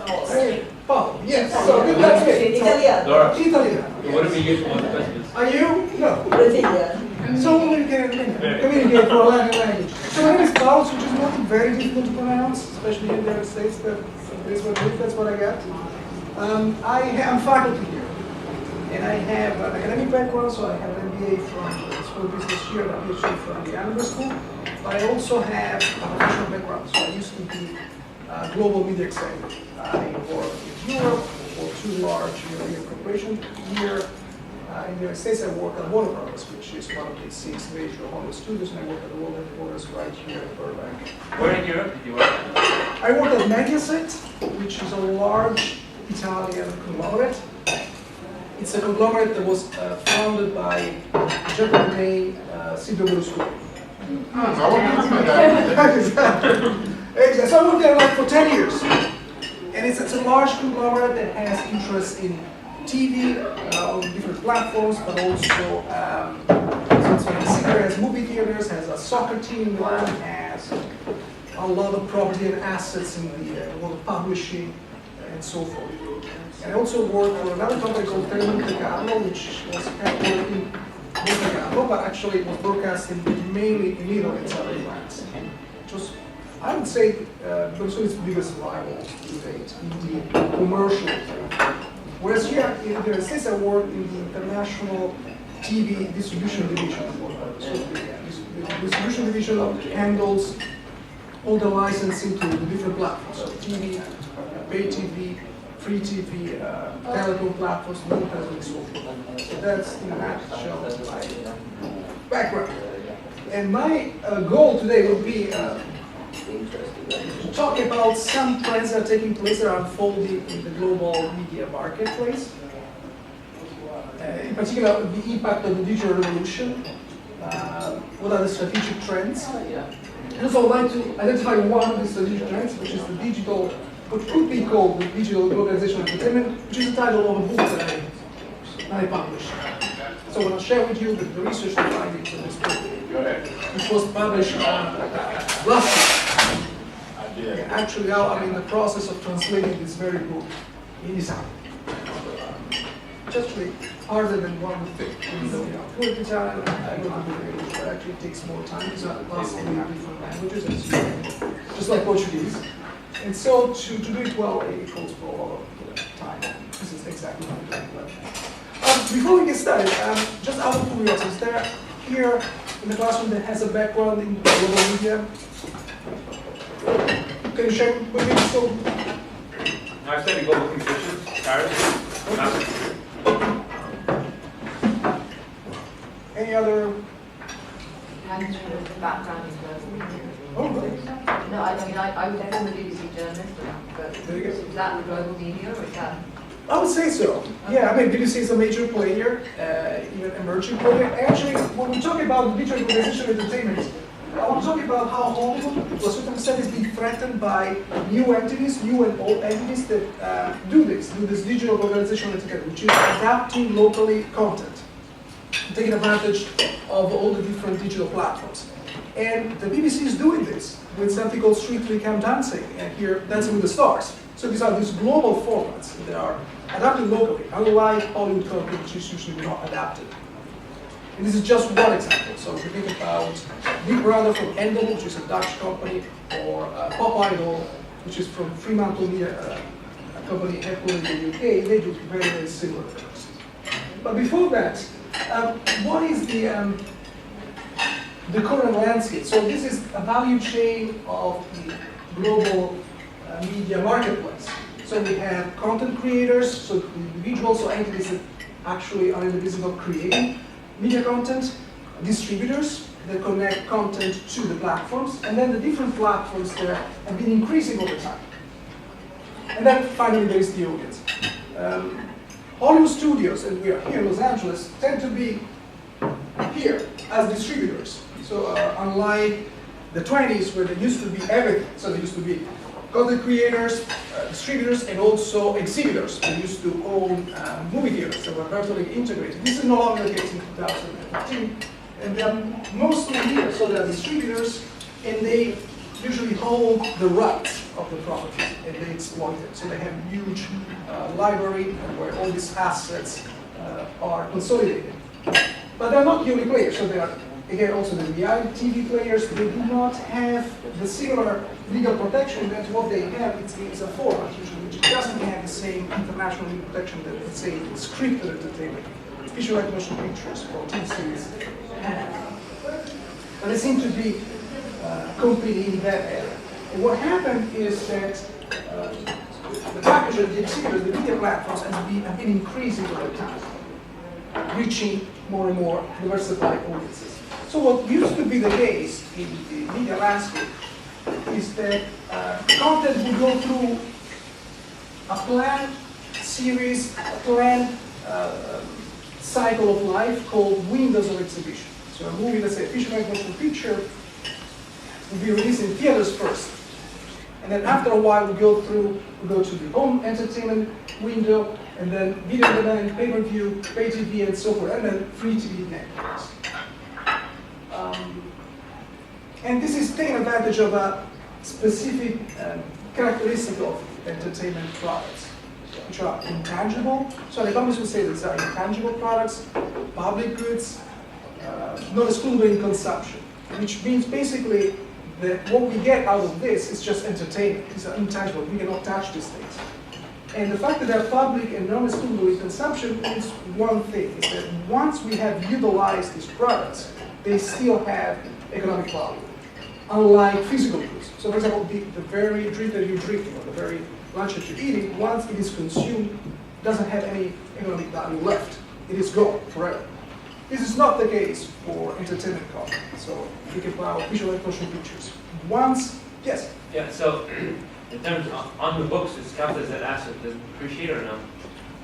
Hey, Paolo, yes. So that's it. Italiano. Laura, Italiano. what do we use for the questions? Are you? No. Brazilian. So we can communicate for a Latin language. So my name is Paolo Sigismondi, very difficult to pronounce, especially in the United States. That's what I got. I'm faculty here. And I have an academic background, so I have an MBA from the School of Business here and a PhD from the Annenberg School. But I also have a professional background, so I used to be a global media executive. I work in Europe for two large European corporations. Here in the United States, I work at Warner Brothers, which is one of the 6 major Hollywood studios, and I work at the world headquarters right here in Burbank. Where in Europe did you work? I work at Mediaset, which is a large Italian conglomerate. It's a conglomerate that was founded by a gentleman named Silvio Berlusconi. Exactly. So I worked there like for 10 years. And it's a large conglomerate that has interest in TV on different platforms, but also has movie theaters, has a soccer team in Milan, has a lot of property and assets in the world of publishing and so forth. And I also work for another company called Monetization, which was headquartered in Monte Carlo, but actually it was broadcasting mainly in Italy and southern France. Just, I would say, Berlusconi's biggest rival to date in the commercial area. Whereas here in the United States, I work in the international TV distribution division. So the distribution division handles all the licensing to the different platforms, so TV, pay TV, free TV, telecom platforms, monetization, and so forth. So that's in a nutshell my background. And my goal today would be to talk about some trends that are taking place that are unfolding in the global media marketplace. In particular, the impact of the digital revolution. What are the strategic trends? And also, I would like to identify one of the strategic trends, which is the digital, what could be called the digital glocalization of entertainment, which is the title of a book that I published. So I want to share with you the research findings of this book, which was published last year. Yeah, actually, now I'm in the process of translating this very book in Italian. It's actually harder than one would think. Fluent Italian, I don't know English, but actually it takes more time because I last in different languages, as you know, just like Portuguese. And so to do it well, it calls for a lot of time. This is exactly what I'm doing. Before we get started, just out of curiosity, is there here in the classroom that has a background in global media? Can you share with me? So, I've studied global communications, Paris. Any other? Background in journalism. Oh, really? No, I mean, I was a BBC journalist, but There you go. is that the global media or is that? I would say so. Yeah, I mean, BBC is a major player, even emerging player. Actually, when we talk about digital globalization of entertainment, I want to talk about how Hollywood, to a certain extent, is being threatened by new entities, new and old entities that do this digital globalization of entertainment, which is adapting locally content, taking advantage of all the different digital platforms. And the BBC is doing this with something called Strictly Come Dancing, and here, Dancing with the Stars. So these are these global formats that are adapted locally, unlike Hollywood content, which is usually not adapted. And this is just one example. So if you think about Big Brother from Endemol, which is a Dutch company, or Pop Idol, which is from Fremantle Media, a company headquartered in the UK, they do very, very similar things. But before that, what is the current landscape? So this is a value chain of the global media marketplace. So we have content creators, so individuals or entities that actually are in the business of creating media content, distributors that connect content to the platforms, and then the different platforms that have been increasing over time. And then finally there is the audience. Hollywood studios, and we are here in Los Angeles, tend to be here as distributors. So unlike the 20s where there used to be everything, so there used to be content creators, distributors, and also exhibitors who used to own movie theaters that were vertically integrated. This is no longer the case in 2015, and they are mostly here, so they are distributors, and they usually hold the rights of the properties and they exploit it. So they have a huge library where all these assets are consolidated. But they're not the only players. So they are, again, also the reality TV players. They do not have the similar legal protection that what they have is a format, usually, which doesn't have the same international legal protection that, let's say, scripted entertainment, visual motion pictures, or TV series have. But they seem to be competing in that area. And what happened is that the package of the exhibitors, the media platforms, have been increasing over time, reaching more and more diversified audiences. So what used to be the case in the media landscape is that content would go through a planned series, a planned cycle of life called windows of exhibition. So a movie, let's say a feature motion picture, will be released in theaters first. And then after a while, we go to the home entertainment window, and then video on demand, pay-per-view, pay TV, and so forth, and then free TV networks. And this is taking advantage of a specific characteristic of entertainment products, which are intangible. So the economists would say that these are intangible products, public goods, not excludable in consumption, which means basically that what we get out of this is just entertainment. These are intangible. We cannot touch these things. And the fact that they're public and non-excludable in consumption means one thing, is that once we have utilized these products, they still have economic value, unlike physical goods. So for example, the very drink that you're drinking, or the very lunch that you're eating, once it is consumed, doesn't have any economic value left. It is gone forever. This is not the case for entertainment content. So think about visual motion pictures. Once, yes? Yeah, so in terms on the books, it's counted as an asset. Does it depreciate or no?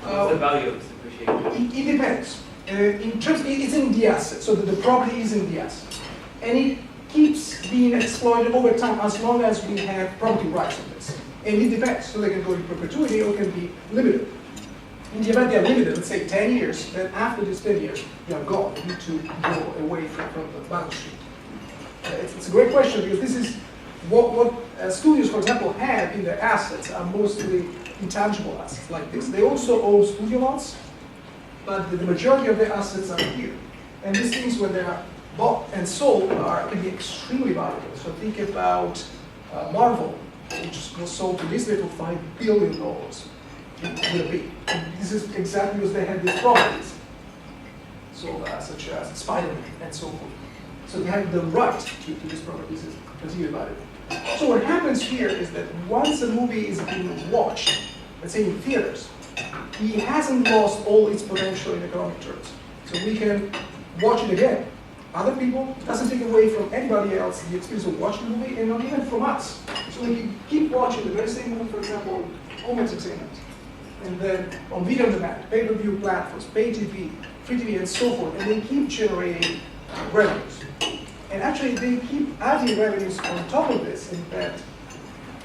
What's the value of this depreciation? It depends. In terms, it's in the asset, so the property is in the asset. And it keeps being exploited over time as long as we have property rights on this. And it depends. So they can go in perpetuity or can be limited. In the event they are limited, let's say 10 years, then after these 10 years, they are gone. You need to go away from the balance sheet. It's a great question because this is what studios, for example, have in their assets are mostly intangible assets like this. They also own studio lots, but the majority of their assets are here. And these things, when they are bought and sold, can be extremely valuable. So think about Marvel, which was sold to Disney for $5 billion. Will be. And this is exactly because they have these properties, so such as Spider-Man and so forth. So they have the right to these properties is particularly valuable. So what happens here is that once a movie is being watched, let's say in theaters, it hasn't lost all its potential in economic terms. So we can watch it again. Other people, it doesn't take away from anybody else the experience of watching the movie, and not even from us. So we keep watching the very same movie, for example, home entertainment. And then on video on demand, pay-per-view platforms, pay TV, free TV, and so forth, and they keep generating revenues. And actually, they keep adding revenues on top of this, in that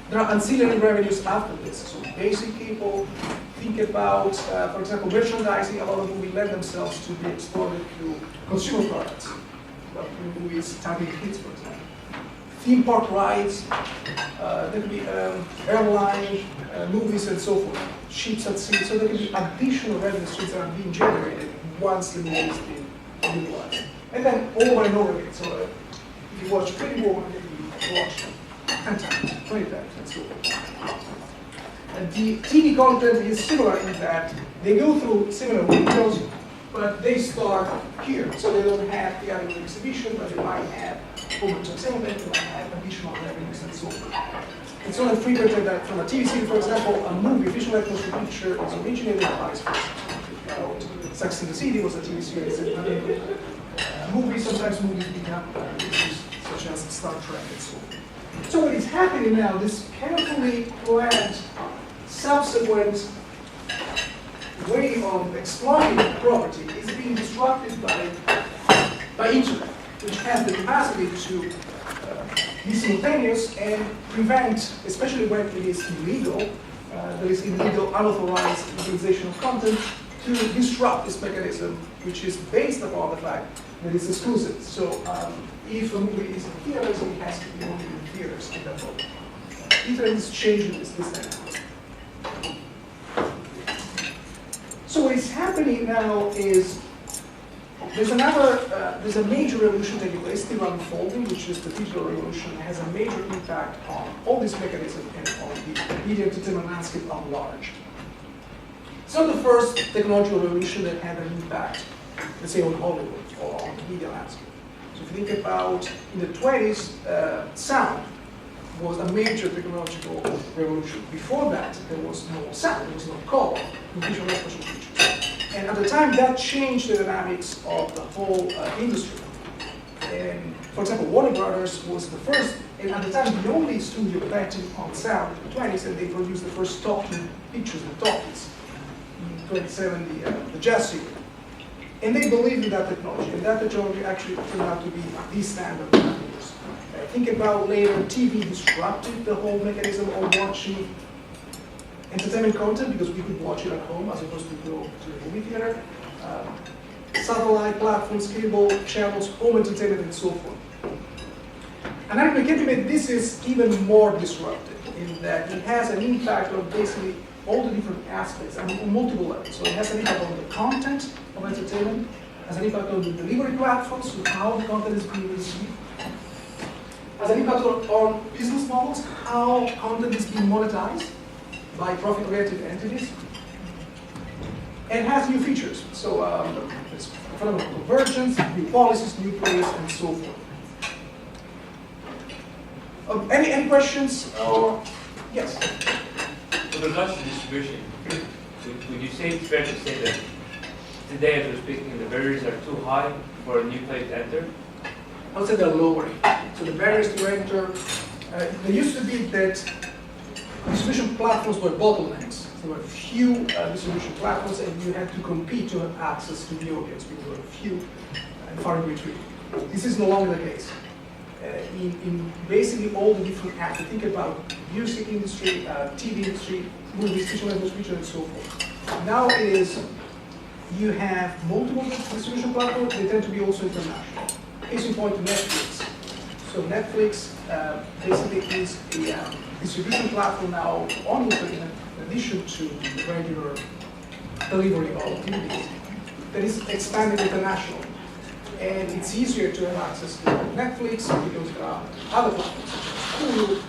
there are ancillary revenues after this. So basic people think about, for example, merchandising. A lot of movies lend themselves to be exploited through consumer products, like movies targeting kids, for example. Theme park rides, there could be airline, movies, and so forth. Ships at sea, so there can be additional revenue streams that are being generated once the movie is being utilized. And then over and over again. So if you watch Pretty Woman, you watch 10 times, 20 times, and so forth. And the TV content is similar in that they go through similar windows, but they start here. So they don't have the annual exhibition, but they might have home entertainment, they might have additional revenues, and so forth. It's not frequent that from a TV series, for example, a movie, visual motion picture, is originated by Sex and the City was a TV series. Movies, sometimes movies become issues such as Star Trek and so forth. So what is happening now, this carefully planned subsequent way of exploiting property is being disrupted by internet, which has the capacity to be simultaneous and prevent, especially when it is illegal, there is illegal, unauthorized utilization of content, to disrupt this mechanism, which is based upon the fact that it's exclusive. So if a movie is in theaters, it has to be only in theaters at that moment. Internet is changing this dynamic. So what is happening now is there's a major revolution taking place, still unfolding, which is the digital revolution. It has a major impact on all these mechanisms and on the media entertainment landscape at large. It's not the first technological revolution that had an impact, let's say, on Hollywood or on the media landscape. So if you think about in the 20s, sound was a major technological revolution. Before that, there was no sound, there was no color, no visual recognition features. And at the time, that changed the dynamics of the whole industry. And for example, Warner Brothers was the first, and at the time, the only studio betting on sound in the 20s, and they produced the first talking pictures, the talkies, in 27, the jazz singer. And they believed in that technology, and that technology actually turned out to be the standard of years. Think about later, TV disrupted the whole mechanism of watching entertainment content because we could watch it at home as opposed to go to the movie theater. Satellite platforms, cable channels, home entertainment, and so forth. And I can admit this is even more disruptive in that it has an impact on basically all the different aspects and on multiple levels. So it has an impact on the content of entertainment, has an impact on the delivery platforms, so how the content is being received, has an impact on business models, how content is being monetized by profit-oriented entities, and has new features. So there's phenomenal convergence, new policies, new players, and so forth. Any questions? Or yes? With regards to distribution, would you say it's fair to say that today, as we're speaking, the barriers are too high for a new player to enter? I would say they're lowering. So the barriers to enter, there used to be that distribution platforms were bottlenecks. There were few distribution platforms, and you had to compete to have access to the audience because there were few and far in between. This is no longer the case. In basically all the different apps, you think about music industry, TV industry, movies, digital industry, and so forth. Now it is, you have multiple distribution platforms, they tend to be also international. Case in point, Netflix. So Netflix basically is a distribution platform now on the internet, in addition to the regular delivery of DVDs, that is expanding internationally. And it's easier to have access to Netflix because there are other platforms such as Hulu,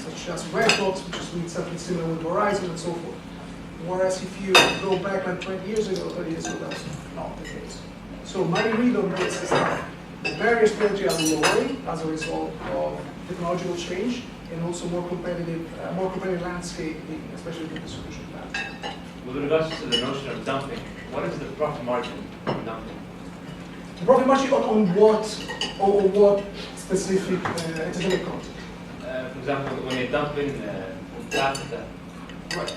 such as Redbox, which is doing something similar with Verizon and so forth. Whereas if you go back like 20 years ago, 30 years ago, that's not the case. So my read on this is that the barriers to entry are lowering as a result of technological change and also more competitive landscape, especially in the distribution platform. With regards to the notion of dumping, what is the profit margin of dumping? The profit margin on what specific entertainment content? For example, when you dump in data. Right.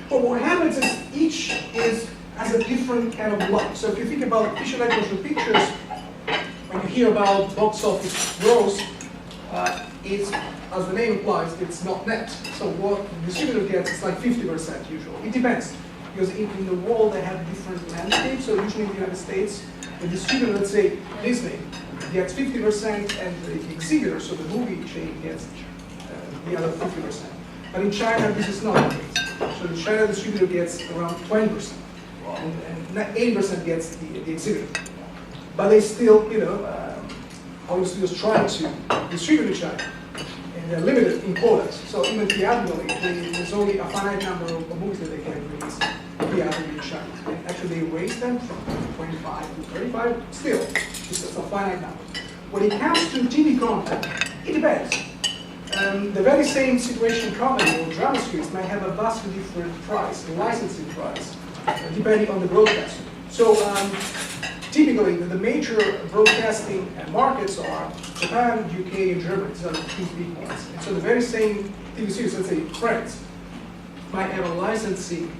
Well, what happens is each has a different kind of luck. So if you think about visual motion pictures, when you hear about box office gross, it's, as the name implies, it's not net. So what the distributor gets is like 50% usually. It depends, because in the world they have different landscapes. So usually in the United States, the distributor, let's say Disney, gets 50%, and the exhibitor, so the movie chain, gets the other 50%. But in China, this is not the case. So in China, the distributor gets around 20%, and 80% gets the exhibitor. But they still, Hollywood studios try to distribute in China, and they're limited in quotas. So even theatrically, there's only a finite number of movies that they can release theatrically in China. And actually, they raise them from 25 to 35. Still, it's a finite number. When it comes to TV content, it depends. The very same situation comedy or drama series might have a vastly different price, a licensing price, depending on the broadcaster. So typically, the major broadcasting markets are Japan, UK, and Germany. These are the three big ones. And so the very same TV series, let's say Friends, might have a licensing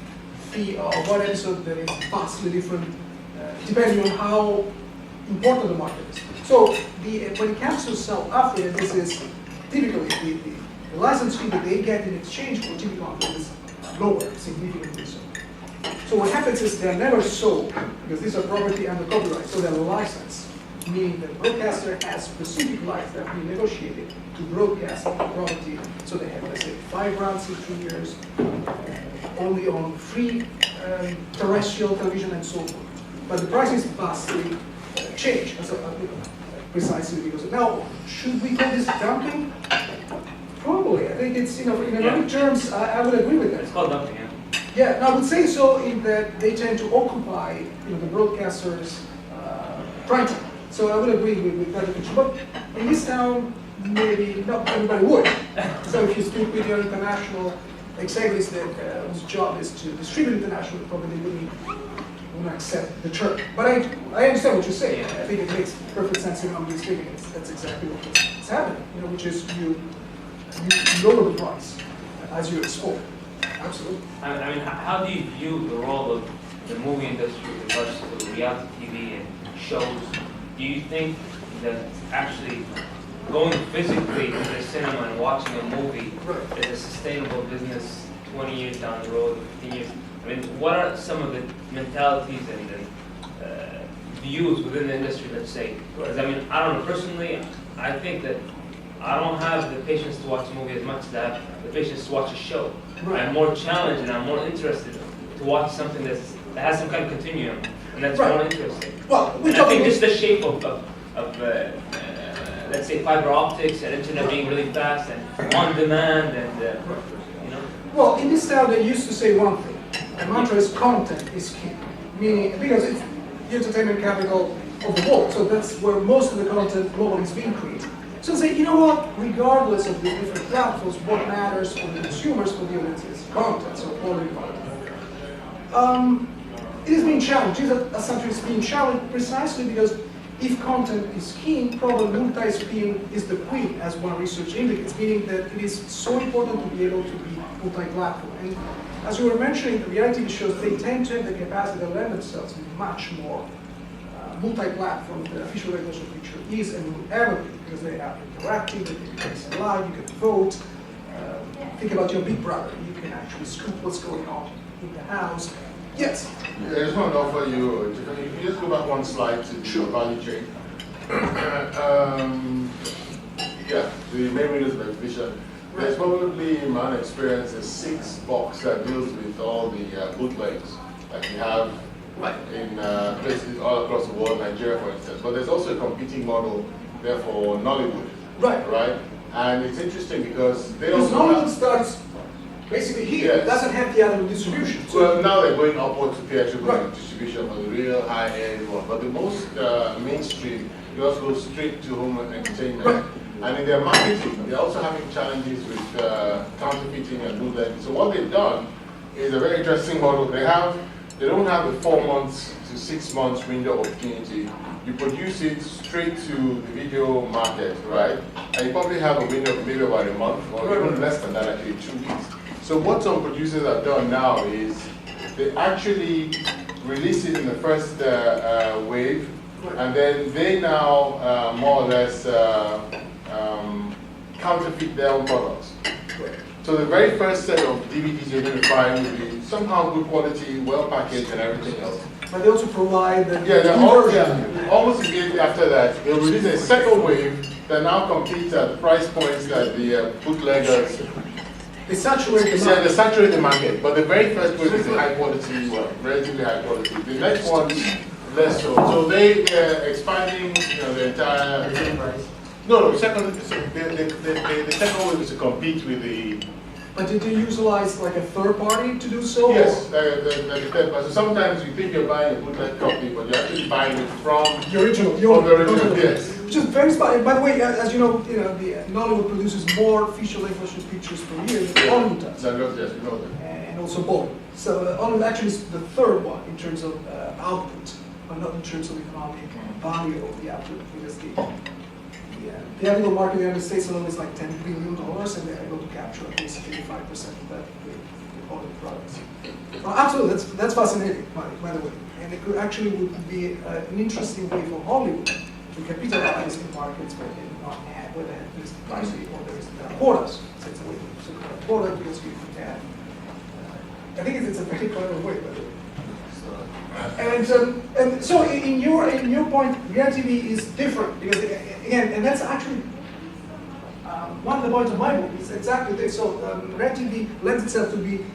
fee of one episode that is vastly different, depending on how important the market is. So when it comes to South Africa, this is typically the license fee that they get in exchange for TV content is lower, significantly so. So what happens is they're never sold, because these are property under copyright, so they're licensed. meaning that the broadcaster has specific rights that we negotiated to broadcast the property. So they have, let's say, 5 rounds in 2 years, only on free terrestrial television and so forth. But the prices vastly change, precisely because of. Now, should we call this dumping? Probably. I think it's, in economic terms, I would agree with that. It's called dumping, yeah. Yeah, I would say so in that they tend to occupy, the broadcasters' prime time. So I would agree with that picture. But in this town, maybe not everybody would. So if you speak with your international executives whose job is to distribute international, probably they wouldn't accept the term. But I understand what you're saying. I think it makes perfect sense in English speaking. That's exactly what's happening. Which is you lower the price as you export. Absolutely. I mean, how do you view the role of the movie industry with regards to reality TV and shows? Do you think that actually going physically to the cinema and watching a movie is a sustainable business 20 years down the road, 15 years? I mean, what are some of the mentalities and views within the industry, let's say? Because I mean, I don't know, personally, I think that I don't have the patience to watch a movie as much as I have the patience to watch a show. Right. I'm more challenged and I'm more interested to watch something that has some kind of continuum, and that's more interesting. Well, I think just the shape of let's say fiber optics and internet being really fast and on demand and Well, in this town they used to say one thing. The mantra is content is king. Meaning, because it's the entertainment capital of the world, so that's where most of the content globally is being created. So say, you know what, regardless of the different platforms, what matters for the consumers, for the audience is content, so quality content. It is being challenged. This assumption is being challenged precisely because if content is king, probably multi-screen is the queen, as one research indicates, meaning that it is so important to be able to be multi-platform. And as you were mentioning, the reality TV shows, they tend to have the capacity to lend themselves much more multi-platform than official regulation feature is and will ever be, because they are interactive, they can place live, you can vote. Think about your big brother, you can actually scoop what's going on in the house. Yes? Yeah, I just want to offer you, if you just go back one slide to the value chain. Yeah, the main windows of exhibition. There's probably, in my experience, a 6 box that deals with all the bootlegs that you have in places all across the world, Nigeria for instance. But there's also a competing model there for Nollywood. Right. And it's interesting because they Because also Nollywood starts basically here. Yes. It doesn't have the other distribution. So well, now they're going upward to theatrical distribution for the real high-end one. But the most mainstream, you also go straight to home entertainment. Right. And in their marketing, they're also having challenges with counterfeiting and bootlegging. So what they've done is a very interesting model. They don't have a 4 months to 6 months window of opportunity. You produce it straight to the video market, right? And you probably have a window of maybe about a month, or even less than that, actually 2 weeks. So what some producers have done now is they actually release it in the first wave, and then they now more or less counterfeit their own products. So the very first set of DVDs you're going to find will be somehow good quality, well packaged, and everything else. But they also provide the almost immediately after that, they'll release a second wave that now competes at the price points that the bootleggers. They saturate the market. Yeah, they saturate the market. But the very first wave is a high quality, well, relatively high quality. The next one, less so. So they're expanding, the entire. No, the second wave is to compete with the. But did you utilize like a third party to do so? Yes, the third party. So sometimes you think you're buying a bootleg copy, but you're actually buying it from the original. Yes. Which is very smart. By the way, as you know, the Nollywood produces more feature length motion pictures per year than Hollywood does. Yes, we know that. And also Bollywood. So Hollywood actually is the third one in terms of output, but not in terms of economic value of the output. Because the theatrical market in the United States alone is like $10 billion, and they're able to capture at least 85% of that with Hollywood products. Absolutely, that's fascinating, by the way. And it would be an interesting way for Hollywood to capitalize in markets where they do not have, where they have fixed pricing or there is quotas. So it's a way to quota because you have. I think it's a very clever way, by the way. So And so in your point, reality TV is different because again, and that's actually one of the points of my book is exactly this. So reality TV lends itself to be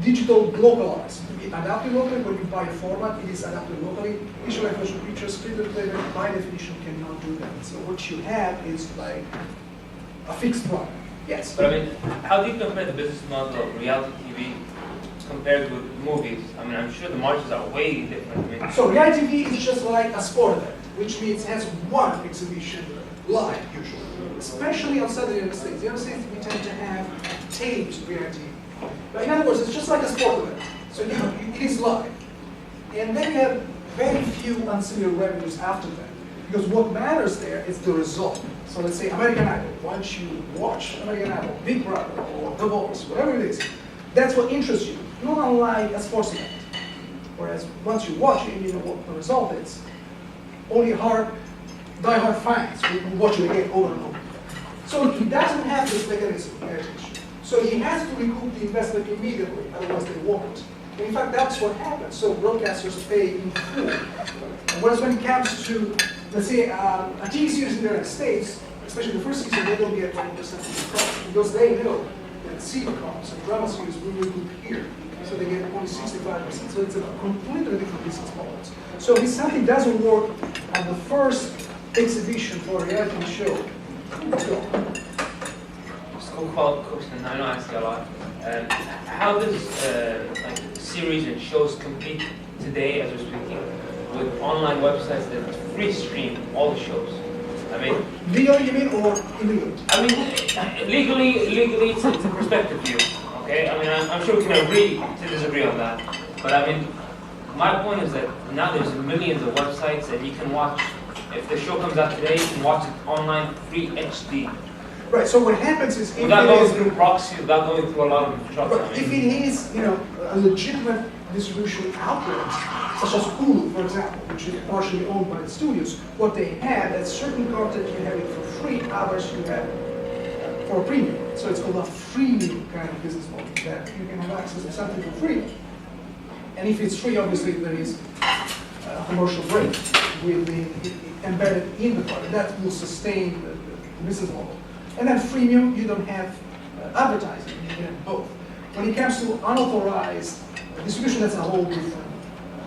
digital glocalized, to be adapted locally. When you buy a format, it is adapted locally. Visual and motion pictures, printed play by definition cannot do that. So what you have is like a fixed product. Yes. But I mean, how do you compare the business model of reality TV compared with movies? I mean, I'm sure the margins are way different. I mean, So reality TV is just like a sport event, which means it has one exhibition live usually, especially outside the United States. The United States we tend to have taped reality TV. But in other words, it's just like a sport event. So it is live. And then you have very few ancillary revenues after that. Because what matters there is the result. So let's say American Idol. Once you watch American Idol, Big Brother, or The Voice, whatever it is, that's what interests you, not unlike a sports event. Whereas once you watch it and you know what the result is, only die-hard fans will watch it again over and over. So he doesn't have this mechanism of attention. So he has to recoup the investment immediately, otherwise they won't. And in fact, that's what happens. So broadcasters pay in full. Whereas when it comes to, let's say, a TV series in the United States, especially the first season, they don't get 20% of the profit because they know that sitcoms and drama series will recoup here. So they get only 65%. So it's a completely different business model. So if something doesn't work on the first exhibition for a reality show, let's go. just a quick question. I know I ask you a lot. How does like series and shows compete today, as we're speaking, with online websites that free stream all the shows? I mean, Legally, you mean, or illegally? I mean, legally, it's a perspective view. Okay, I mean, I'm sure we can agree to disagree on that. But I mean, my point is that now there's millions of websites, and you can watch. If the show comes out today, you can watch it online, free HD. Right. So what happens is, if Without it going is, through proxy, without going through a lot of trouble. but if it is, you know, a legitimate distribution outlet, such as Hulu, for example, which is partially owned by the studios, what they have is certain content you have it for free, others you have for a premium. So it's called a freemium kind of business model, that you can have access to something for free. And if it's free, obviously there is a commercial break embedded in the product. That will sustain the business model. And then freemium, you don't have advertising, you can have both. When it comes to unauthorized distribution, that's a whole different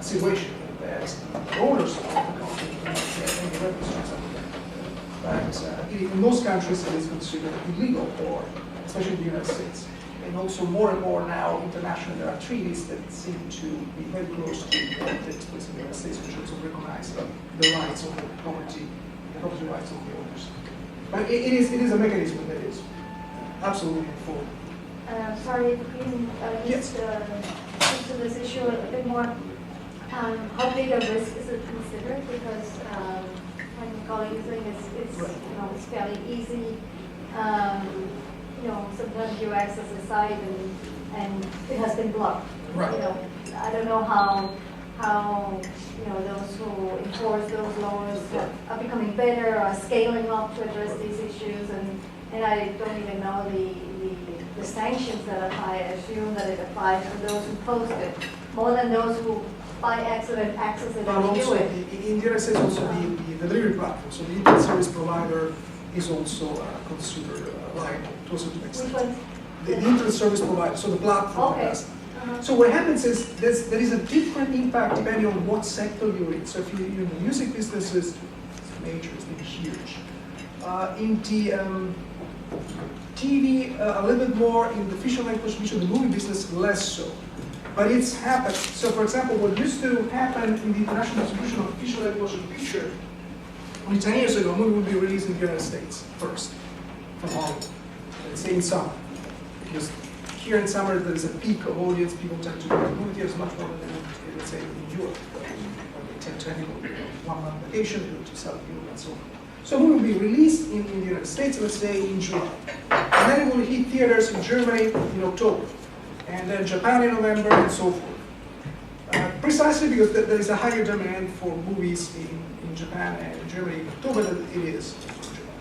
situation. That's the owners of the company don't get any revenue from something. But in most countries, it is considered illegal, or especially in the United States. And also more and more now, internationally, there are treaties that seem to be very close to what takes place in the United States, which also recognize the rights of the property rights of the owners. But it is a mechanism that is absolutely full. Sorry, Yes. just to this issue a bit more. How big a risk is it considered? Because like my colleague is saying, it's Right. you know, it's fairly easy. You know, sometimes you access a site and it has been blocked. Right. You know, I don't know how you know, those who enforce those laws are becoming better or scaling up to address these issues, and I don't even know the sanctions that apply. I assume that it applies to those who post it more than those who by accident access it But and also, view it. in the United States, also the delivery platform, so the internet service provider is also considered liable to a certain extent. Which one? The internet service provider, so the platform Okay. does. So what happens is there is a different impact depending on what sector you're in. So if you're in the music business, it's major, it's been huge. In the TV, a little bit more. In the visual language, the movie business, less so. But it's happened. So for example, what used to happen in the international distribution of visual language picture, only 10 years ago, a movie would be released in the United States first, from Hollywood, let's say in summer. Because here in summer, there's a peak of audience. People tend to go to movie theaters much more than, let's say, in Europe. They tend to have 1 month vacation to sell film and so on. So it will be released in the United States, let's say, in July. And then it will hit theaters in Germany in October. And then Japan in November, and so forth. Precisely because there is a higher demand for movies in Japan and in Germany in October than it is in July.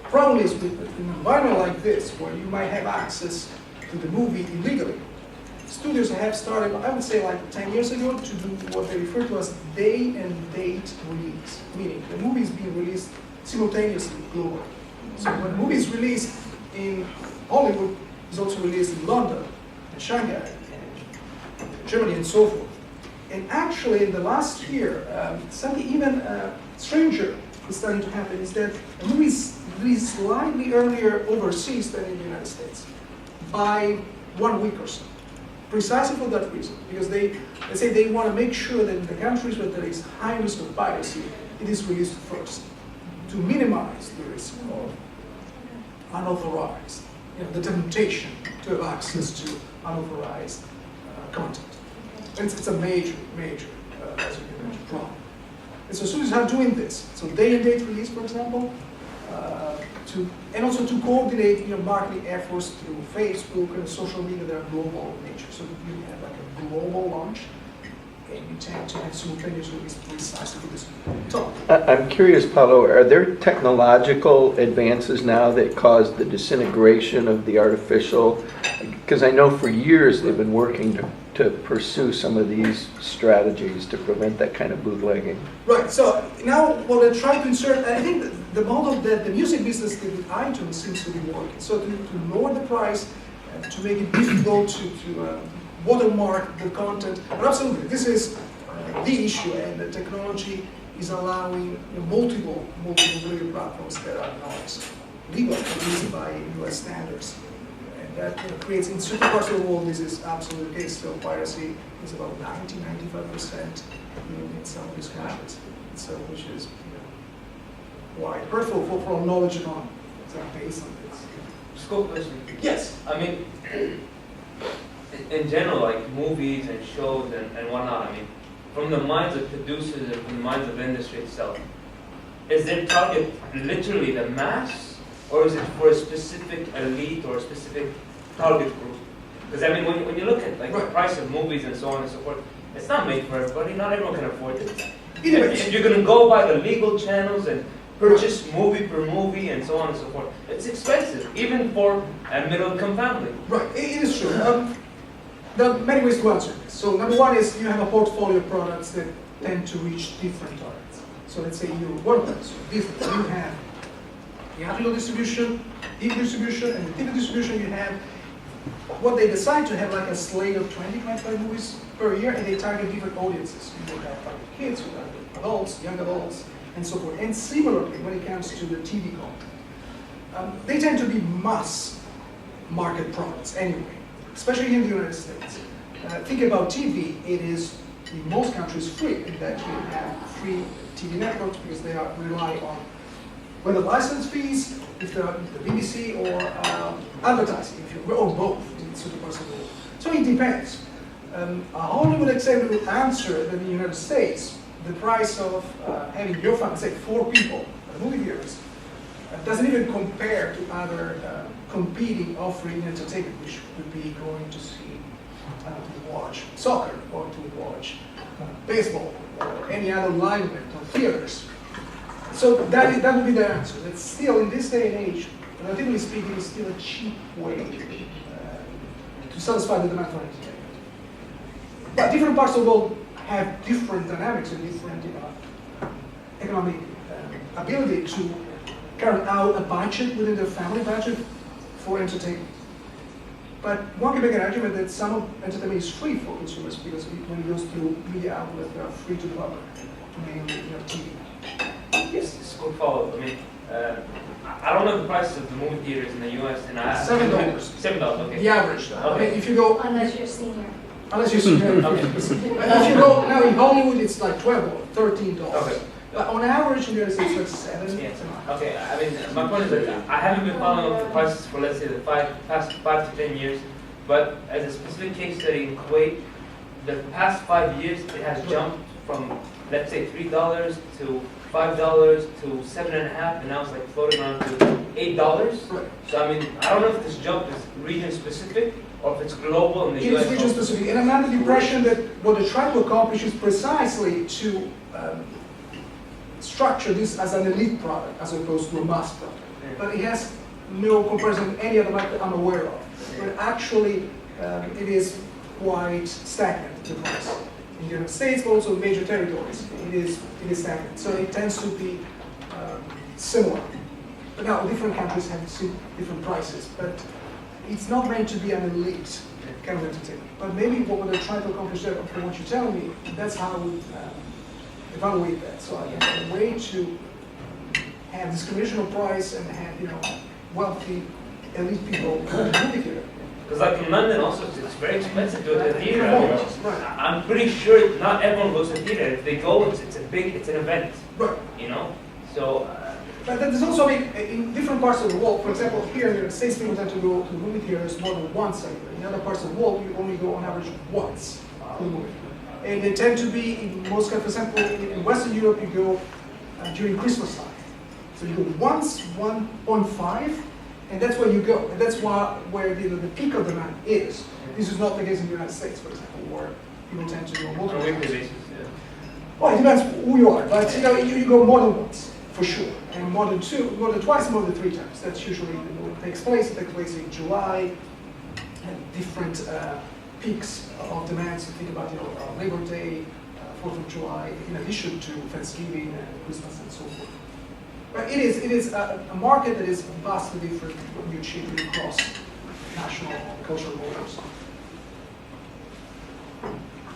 Problem is, with an environment like this, where you might have access to the movie illegally, studios have started, I would say like 10 years ago, to do what they refer to as day and date release, meaning the movie is being released simultaneously globally. So when a movie is released in Hollywood, it's also released in London, and Shanghai, and Germany, and so forth. And actually, in the last year, something even stranger is starting to happen, is that a movie is released slightly earlier overseas than in the United States, by 1 week or so. Precisely for that reason, because they say they want to make sure that in the countries where there is high risk of piracy, it is released first, to minimize the risk of unauthorized, the temptation to have access to unauthorized content. It's a major, as you can imagine, problem. And so studios are doing this. So day and date release, for example, and also to coordinate marketing efforts through Facebook and social media that are global in nature. So you have like a global launch, and you tend to have simultaneous release precisely for this topic. I'm curious, Paolo, are there technological advances now that cause the disintegration of the artificial? Because I know for years they've been working to pursue some of these strategies to prevent that kind of bootlegging. Right, so now what they're trying to insert, I think the model that the music business did with iTunes seems to be working. So to lower the price, to make it difficult to watermark the content. But absolutely, this is the issue, and the technology is allowing multiple radio platforms that are not legal, at least by US standards. And that creates, in certain parts of the world, this is absolutely the case. So piracy is about 90–95% in some of these countries. So, which is why hurtful for knowledge economy. It's based on this. Scope question. Yes. I mean, in general, like movies and shows and whatnot, I mean, from the minds of producers and from the minds of the industry itself, is their target literally the mass, or is it for a specific elite or a specific target group? Because I mean, when you look at like the price of movies and so on and so forth, it's not made for everybody. Not everyone can afford it. If you're going to go by the legal channels and purchase movie per movie and so on and so forth, it's expensive, even for a middle-income family. Right, it is true. There are many ways to answer this. So number one is you have a portfolio of products that tend to reach different targets. So let's say you're one of them. So this, you have theatrical distribution, TV distribution, and the TV distribution you have what they decide to have like a slate of 20–25 movies per year, and they target different audiences. You will have like kids, you will have adults, young adults, and so forth. And similarly, when it comes to the TV content, they tend to be mass market products anyway, especially in the United States. Think about TV, it is in most countries free, in that you have free TV networks because they rely on whether license fees, if the BBC, or advertising, or both in certain parts of the world. So it depends. A Hollywood executive will answer that in the United States, the price of having your family, say 4 people, movie viewers, doesn't even compare to other competing offering entertainment, which would be going to see, to watch soccer, or to watch baseball, or any other live event, or theaters. So that would be the answer. It's still, in this day and age, relatively speaking, it's still a cheap way to satisfy the demand for entertainment. But different parts of the world have different dynamics and different economic ability to carry out a budget within their family budget for entertainment. But one can make an argument that some of entertainment is free for consumers because when it goes through media outlets that are free to the public, mainly TV. Yes, it's a good follow-up. I mean, I don't know the prices of the movie theaters in the U.S. and $7. $7, okay. The average. Okay. If you go, Unless you're senior. unless you're senior. Okay. If you go now in Hollywood, it's like $12 or $13. Okay. But on average, in the United States, it's like $7. Yeah. Okay, I mean, my point is that I haven't been following up the prices for, let's say, the past 5 to 10 years, but as a specific case study in Kuwait, the past 5 years, it has jumped from, let's say, $3 to $5 to $7.50, and now it's like floating around to $8. Right. So I mean, I don't know if this jump is region specific or if it's global in the It US. is region specific, and I'm under the impression that what they're trying to accomplish is precisely to structure this as an elite product as opposed to a mass product. Yeah. But it has no comparison with any other market I'm aware of. But actually, it is quite stagnant, the price. In the United States, but also major territories, it is stagnant. So it tends to be similar. But now, different countries have different prices, but it's not meant to be an elite kind of entertainment. But maybe what they're trying to accomplish there, from what you're telling me, that's how I would evaluate that. So I have a way to have discrimination of price and have, wealthy elite people go to the movie theater. Because like in London also, it's very expensive to go to the theater. Right. I'm pretty sure not everyone goes to the theater. If they go, it's an event. Right. So. But there's also, in different parts of the world, for example, here in the United States, people tend to go to the movie theaters more than once a year. In other parts of the world, you only go on average once to the movie. And they tend to be, in most countries, for example, in Western Europe, you go during Christmas time. So you go once, 1.5, and that's where you go. And that's where the peak of demand is. This is not the case in the United States, for example, where people tend to go On a multiple weekly times. basis, yeah. Well, it depends who you are, but you go more than once, for sure. And more than twice, more than 3 times. That's usually what takes place. It takes place in July, and different peaks of demand. So think about Labor Day, 4th of July, in addition to Thanksgiving and Christmas and so forth. But it is a market that is vastly different when you achieve it across national cultural borders.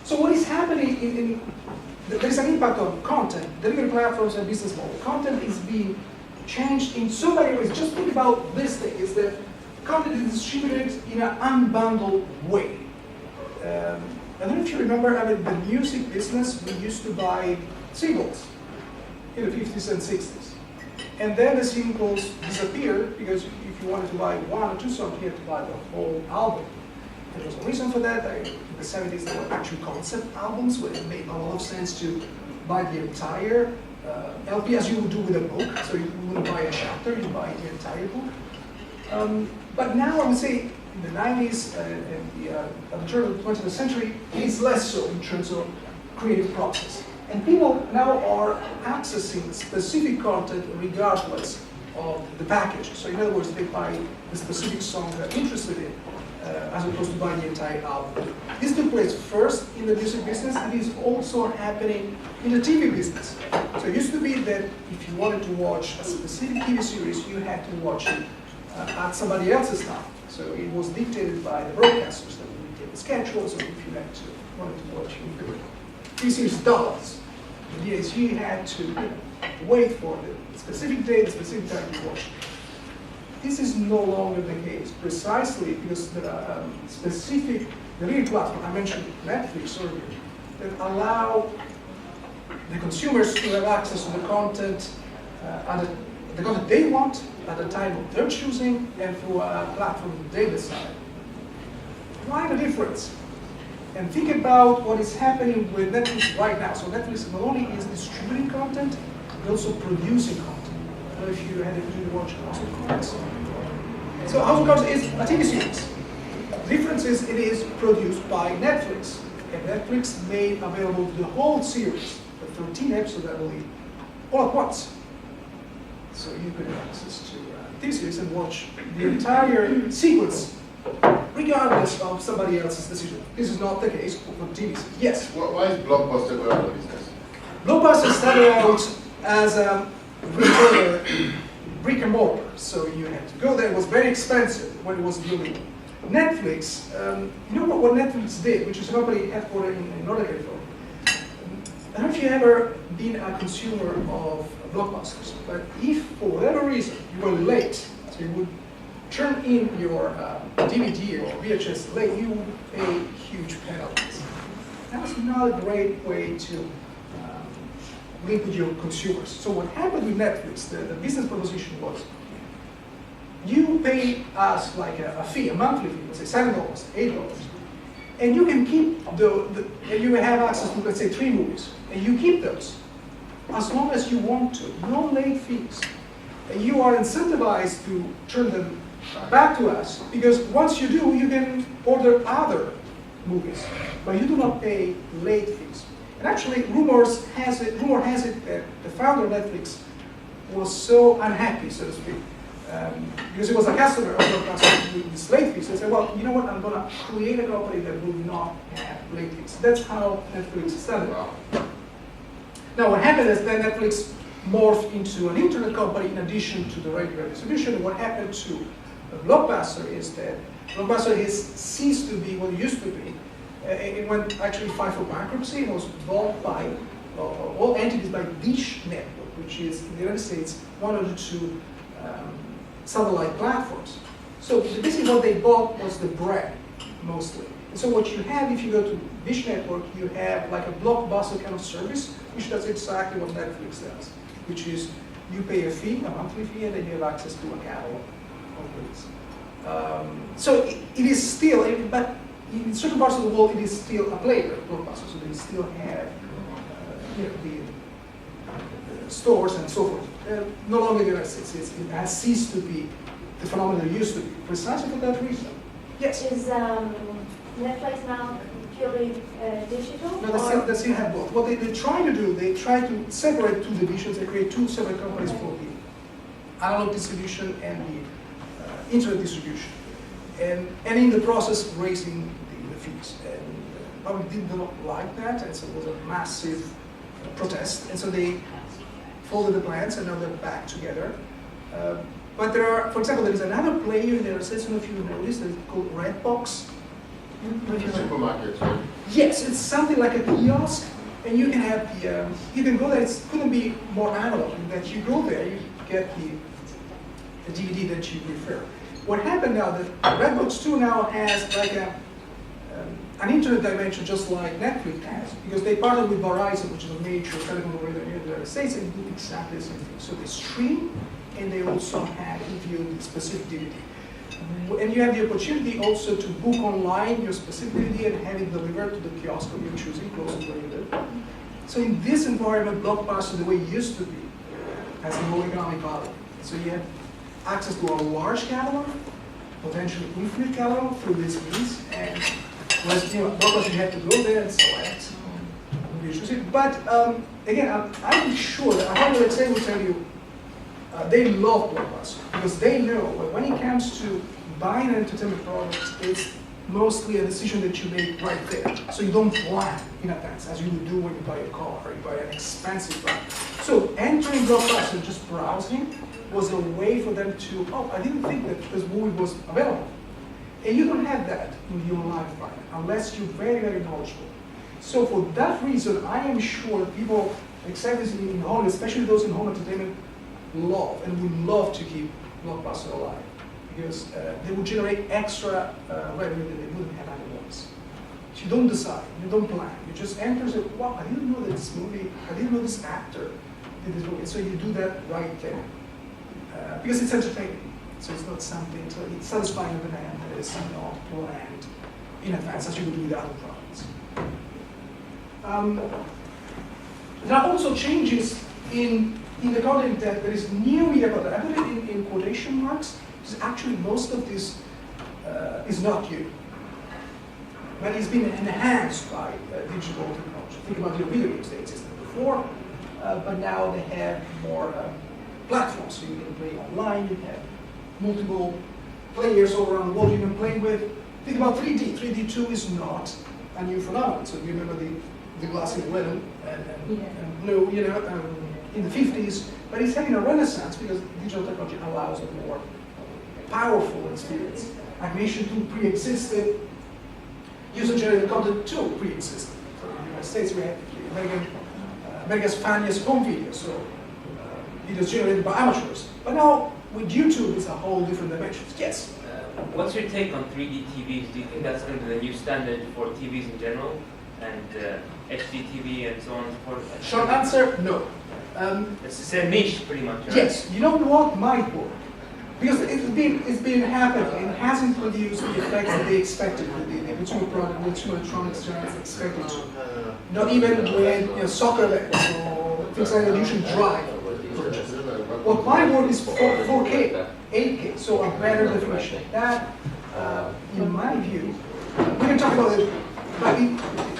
So what is happening there's an impact on content, delivery platforms and business model. Content is being changed in so many ways. Just think about this thing, is that content is distributed in an unbundled way. I don't know if you remember, the music business, we used to buy singles in the 50s and 60s. And then the singles disappeared because if you wanted to buy 1 or 2 songs, you had to buy the whole album. There was a reason for that. In the 70s, there were actually concept albums where it made a lot of sense to buy the entire LP as you would do with a book. So you wouldn't buy a chapter, you buy the entire book. But now I would say in the 90s and the turn of the 20th century, it is less so in terms of creative process. And people now are accessing specific content regardless of the package. So in other words, they buy the specific song they're interested in, as opposed to buying the entire album. This took place first in the music business, and is also happening in the TV business. So it used to be that if you wanted to watch a specific TV series, you had to watch it at somebody else's time. So it was dictated by the broadcasters that would dictate the schedule. So if you wanted to watch TV series dollars, the idea is you had to wait for the specific day, the specific time to watch it. This is no longer the case, precisely because there are specific delivery platforms, I mentioned Netflix earlier, that allow the consumers to have access to the content, the content they want at the time of their choosing and through a platform that they decide. Why the difference? And think about what is happening with Netflix right now. So Netflix not only is distributing content, but also producing content. I don't know if you had the opportunity to watch House of Cards. So House of Cards is a TV series. The difference is it is produced by Netflix. And Netflix made available the whole series, the 13 episodes, I believe, all at once. So you could have access to TV series and watch the entire sequence, regardless of somebody else's decision. This is not the case for TV series. Yes? Why is Blockbuster going out of business? Blockbuster started out as a retailer, brick and mortar. So you had to go there. It was very expensive when it was building. Netflix, you know what Netflix did, which is a company headquartered in Northern California. I don't know if you've ever been a consumer of Blockbusters, but if for whatever reason you were late, so you would turn in your DVD or VHS late, you would pay huge penalties. That's not a great way to link with your consumers. So what happened with Netflix, the business proposition was, you pay us like a fee, a monthly fee, let's say $7, $8, and you can keep and you have access to, let's say, 3 movies, and you keep those as long as you want to, no late fees. And you are incentivized to turn them back to us, because once you do, you can order other movies, but you do not pay late fees. And actually, rumor has it that the founder of Netflix was so unhappy, so to speak, Because it was a customer of Blockbuster with this late fees. They said, well, you know what, I'm going to create a company that will not have late fees. That's how Netflix started. Wow. Now what happened is that Netflix morphed into an internet company in addition to the regular distribution. And what happened to Blockbuster is that Blockbuster has ceased to be what it used to be. It went actually filed for bankruptcy and was bought by all entities by Dish Network, which is in the United States one of the two satellite platforms. So basically what they bought was the brand, mostly. And so what you have, if you go to Dish Network, you have like a Blockbuster kind of service, which does exactly what Netflix does, which is you pay a fee, a monthly fee, and then you have access to a catalog of movies. So it is still, but in certain parts of the world, it is still a player, Blockbuster, so they still have the stores and so forth. No longer in the United States. It has ceased to be the phenomenon it used to be, precisely for that reason. Yes? Is Netflix now purely digital? No, they still have both. What they try to do, they try to separate two divisions. They create two separate companies for the analog distribution and the internet distribution. And in the process, raising the fees. And public did not like that, and so it was a massive protest. And so they folded the plans, and now they're back together. But there are, for example, there is another player in the United States, I don't know if you noticed, that is called Redbox. Supermarkets, right? Yes, it's something like a kiosk, and you can have the, you can go there, it couldn't be more analog, in that you go there, you get the DVD that you prefer. What happened now, that Redbox 2 now has like an internet dimension just like Netflix has, because they partnered with Verizon, which is a major telecom operator in the United States, and do exactly the same thing. So they stream, and they also have give you the specific DVD. And you have the opportunity also to book online your specific DVD and have it delivered to the kiosk of your choosing, close to where you live. So in this environment, Blockbuster, the way it used to be, has no economic value. So you have access to a large catalog, potentially infinite catalog through this means, and whereas Blockbuster, you have to go there and select. But again, I'm sure that I will tell you, they love Blockbuster because they know that when it comes to buying an entertainment product, it's mostly a decision that you make right there. So you don't plan in advance, as you would do when you buy a car or you buy an expensive product. So entering Blockbuster, just browsing, was a way for them to, oh, I didn't think that this movie was available. And you don't have that in the online environment unless you're very, very knowledgeable. So for that reason, I am sure people, except this in home, especially those in home entertainment, love and would love to keep Blockbuster alive because they would generate extra revenue that they wouldn't have otherwise. So you don't decide, you don't plan, you just enter and say, wow, I didn't know that this movie, I didn't know this actor did this movie. So you do that right there because it's entertaining. So it's not something, so it's satisfying a demand that is not planned in advance as you would do with other products. There are also changes in the content that there is new media content. I put it in quotation marks, because actually most of this is not new. But it's been enhanced by digital technology. Think about the video games, they existed before, but now they have more platforms. So you can play online, you have multiple players all around the world you can play with. Think about 3D. 3D 2 is not a new phenomenon. So you remember the glassy rhythm and blue, in the 50s, but it's having a renaissance because digital technology allows a more powerful experience. Animation 2 pre-existed, user-generated content 2 pre-existed. So in the United States, we have America's funniest home videos, so videos generated by amateurs. But now, with YouTube, it's a whole different dimension. Yes? What's your take on 3D TVs? Do you think that's going to be the new standard for TVs in general? And HD TV and so on and so forth? Short answer, no. It's a niche, pretty much, right? Yes, you know what might work? Because it's been happening, it hasn't produced the effects that they expected, the consumer product, the consumer electronics giants expected to. Not even with soccer legs or things like that you should drive. What might work is 4K, 8K, so a better definition. That, in my view, we can talk about it, but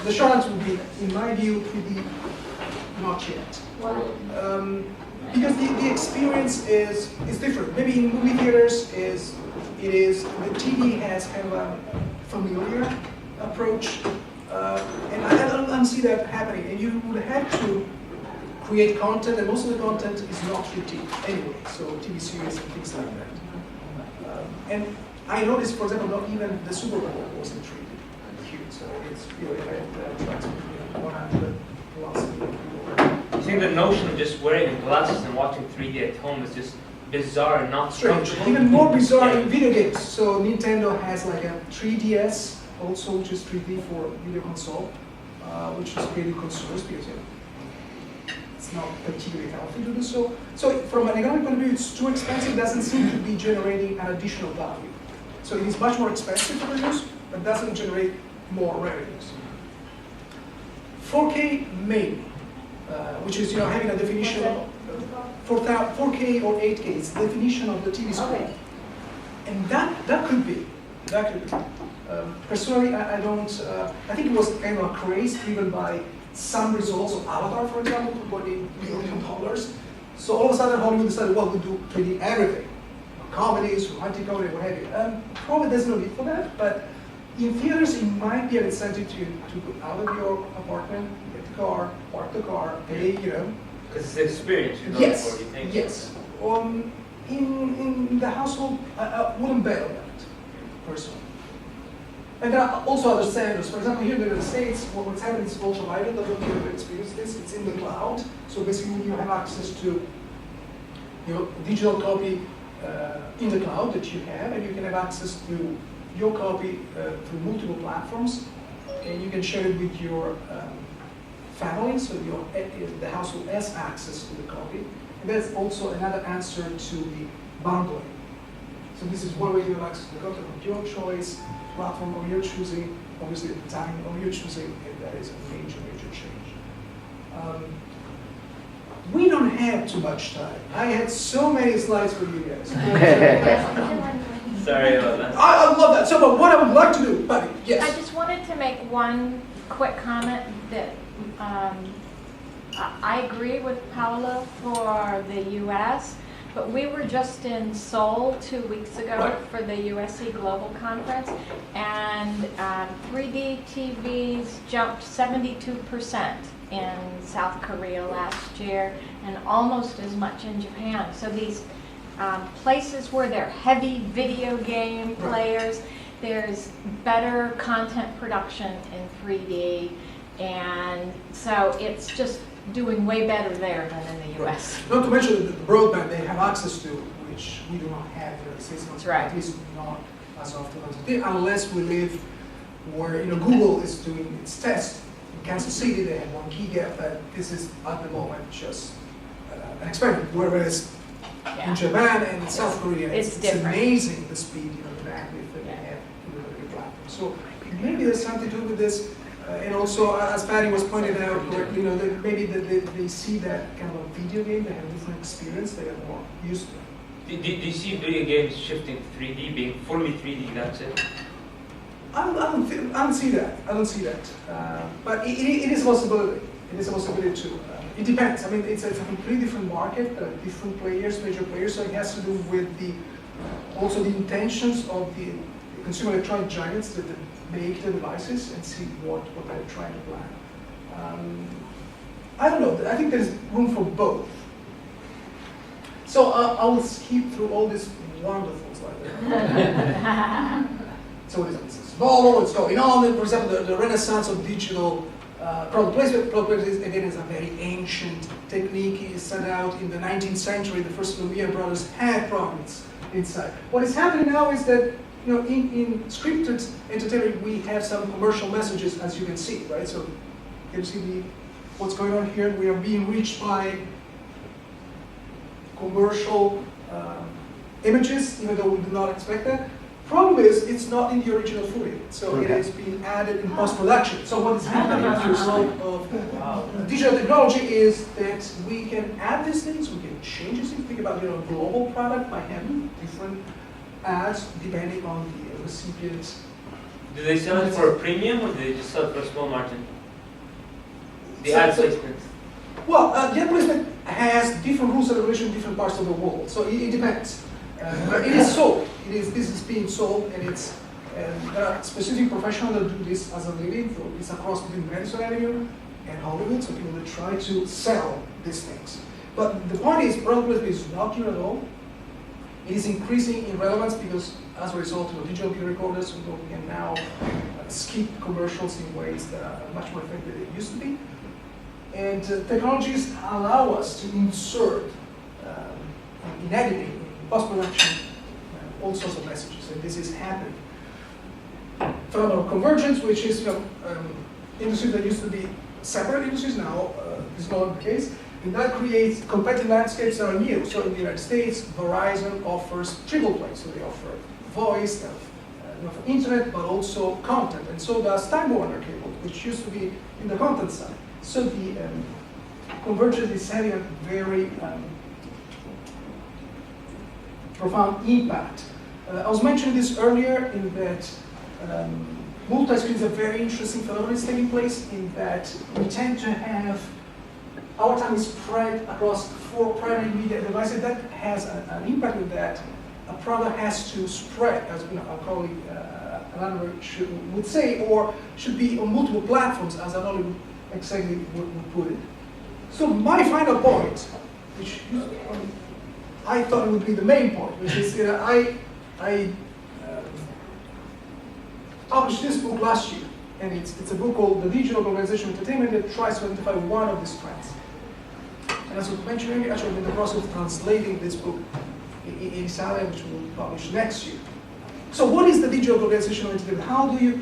the short answer would be, in my view, not yet. Why? Because the experience is different. Maybe in movie theaters the TV has kind of a familiar approach, and I don't see that happening. And you would have to create content, and most of the content is not 3D anyway, so TV series and things like that. And I noticed, for example, not even the Super Bowl wasn't 3D here, so it's really attracts 100 plus million people. I think the notion of just wearing glasses and watching 3D at home is just bizarre and not Strange. comfortable. Even more bizarre in video games. So Nintendo has like a 3DS, also which is 3D for video console, which is pretty concerns because it's not particularly healthy to do so. So from an economic point of view, it's too expensive. Doesn't seem to be generating an additional value. So it is much more expensive to produce, but doesn't generate more revenues. 4K maybe, which is having a definition of 4K or 8K. It's the definition of the TV screen, Okay. and that could be. Personally, I don't. I think it was kind of a craze driven by some results of Avatar, for example, $20 billion. So all of a sudden, Hollywood decided, well, we'll do 3D everything, comedies, romantic comedy, what have you. Probably there's no need for that, but in theaters, it might be an incentive to go out of your apartment, get the car, park the car, pay, Because it's an experience you're going Yes, for, you think? yes. In the household, I wouldn't bet on that, personally. And there are also other standards. For example, here in the United States, what's happening is ultraviolet. I don't know if you've ever experienced this. It's in the cloud. So basically, you have access to your digital copy in the cloud that you have, and you can have access to your copy through multiple platforms, and you can share it with your family, so the household has access to the copy. And that's also another answer to the bundling. So this is one way you have access to the content of your choice, platform of your choosing, obviously the time of your choosing, and that is a major, major change. We don't have too much time. I had so many slides for you guys. Sorry about that. I love that. So, but what I would like to do, buddy, yes. I just wanted to make one quick comment that I agree with Paolo for the U.S., but we were just in Seoul 2 weeks ago Right. for the USC Global Conference, and 3D TVs jumped 72% in South Korea last year, and almost as much in Japan. So these places where they're heavy video game players, there's better content production in 3D, and so it's just doing way better there than in the U.S. Not to mention the broadband they have access to, which we do not have here in States, That's right. at least not as of 2015, unless we live where Google is doing its test. In Kansas City, they have 1 gigabit, but this is at the moment just an experiment. Whereas in Japan and South Korea, It's it's different. amazing the speed, the bandwidth that they have with the platform. So maybe there's something to do with this. And also, as Patty was pointing out correctly, that maybe they see that kind of a video game, they have a different experience, they are more used to it. Do you see video games shifting to 3D, being fully 3D, that's it? I don't see that. I don't see that. But it is a possibility. It is a possibility too. It depends. I mean, it's a completely different market, different players, major players. So it has to do with also the intentions of the consumer electronic giants that make the devices and see what they're trying to plan. I don't know. I think there's room for both. So I will skip through all these wonderful slides. So it's small, it's going on. For example, the renaissance of digital product placement. Product placement, again, is a very ancient technique. It started out in the 19th century. The first Lumiere brothers had products inside. What is happening now is that in scripted entertainment, we have some commercial messages, as you can see, right? So you can see what's going on here. We are being reached by commercial images, even though we do not expect that. Problem is, it's not in the original footage, so it is being added in post-production. So what is happening as a result of digital technology is that we can add these things, we can change these things. Think about a global product by having different ads depending on the recipient. Do they sell it for a premium or do they just sell it for a small margin? The ad placement. Well, the advertisement has different rules and regulations in different parts of the world, so it depends. But it is sold. This is being sold, and there are specific professionals that do this as a living. So it's across between Madison Avenue and Hollywood, so people that try to sell these things. But the point is, product placement is not new at all. It is increasing in relevance because, as a result of digital video recorders, we can now skip commercials in ways that are much more effective than they used to be. And technologies allow us to insert in editing, in post-production, all sorts of messages, and this is happening. Phenomenon of convergence, which is industries that used to be separate industries, now is not the case, and that creates competitive landscapes that are new. So in the United States, Verizon offers triple play, so they offer voice, they offer internet, but also content, and so does Time Warner Cable, which used to be in the content side. So the convergence is having a very profound impact. I was mentioning this earlier in that multi-screen is a very interesting phenomenon that's taking place in that we tend to have our time is spread across 4 primary media devices. That has an impact in that a product has to spread, as our colleague Annenberg would say, or should be on multiple platforms, as Paolo exactly would put it. So my final point, which I thought it would be the main point, which is I published this book last year, and it's a book called The Digital Glocalization of Entertainment that tries to identify one of these trends. And as I was mentioning, actually I'm in the process of translating this book in Italian, which will be published next year. So what is the digital globalization of entertainment? How do you,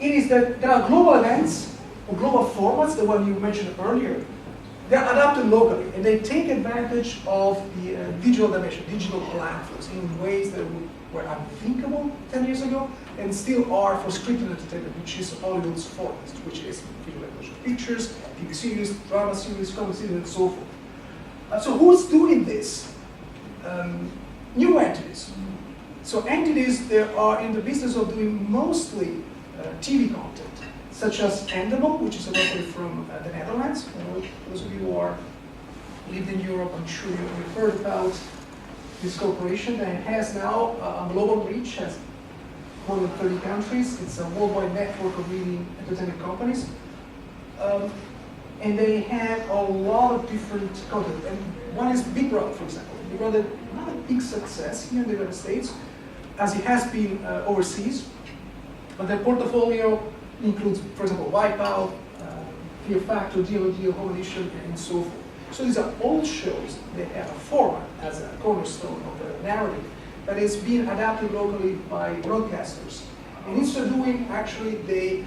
it is that there are global events or global formats, the one you mentioned earlier. They're adapted locally, and they take advantage of the digital dimension, digital platforms in ways that were unthinkable 10 years ago, and still are for scripted entertainment, which is Hollywood's fortress, which is film and motion pictures, TV series, drama series, comedy series, and so forth. So who's doing this? New entities. So entities that are in the business of doing mostly TV content, such as Annenberg, which is a company from the Netherlands. Those of you who are lived in Europe, I'm sure you've heard about this corporation that has now a global reach, has more than 30 countries. It's a worldwide network of leading entertainment companies. And they have a lot of different content. And one is Big Brother, for example. Big Brother, not a big success here in the United States, as it has been overseas. But their portfolio includes, for example, Wipeout, Fear Factor, Deal or Deal, Home Edition, and so forth. So these are all shows that have a format as a cornerstone of the narrative that is being adapted locally by broadcasters. And instead of doing, actually, they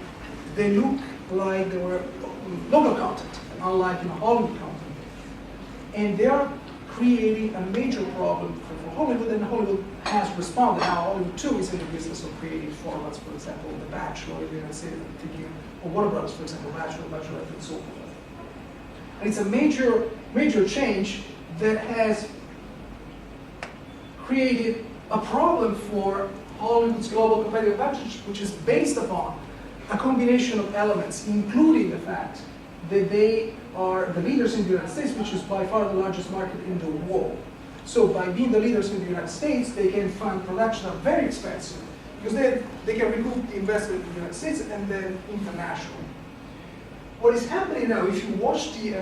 look like they were local content, unlike Hollywood content. And they are creating a major problem for Hollywood, and Hollywood has responded. Now Hollywood too is in the business of creating formats, for example, The Bachelor, in the United States, or Warner Brothers, for example, Bachelor, Bachelorette, and so forth. And it's a major change that has created a problem for Hollywood's global competitive advantage, which is based upon a combination of elements, including the fact that they are the leaders in the United States, which is by far the largest market in the world. So by being the leaders in the United States, they can fund productions that are very expensive, because they can recoup the investment in the United States and then internationally. What is happening now, if you watch the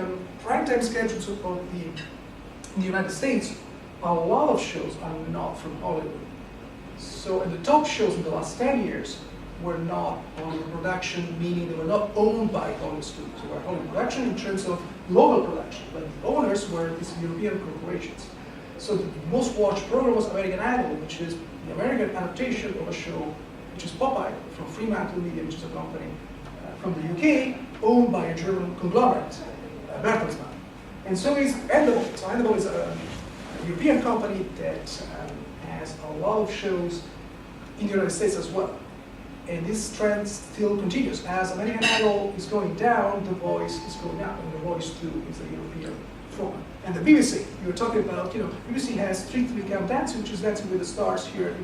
primetime schedules in the United States, a lot of shows are not from Hollywood. So, and the top shows in the last 10 years were not Hollywood production, meaning they were not owned by Hollywood studios. They were Hollywood production in terms of local production, but the owners were these European corporations. So the most watched program was American Idol, which is the American adaptation of a show, which is Popeye from Fremantle Media, which is a company from the UK, owned by a German conglomerate, Bertelsmann. And so is Annenberg. So Annenberg is a European company that has a lot of shows in the United States as well. And this trend still continues. As American Idol is going down, The Voice is going up, and The Voice too is a European format. And the BBC, you were talking about, BBC has Strictly Come Dancing, which is Dancing with the Stars here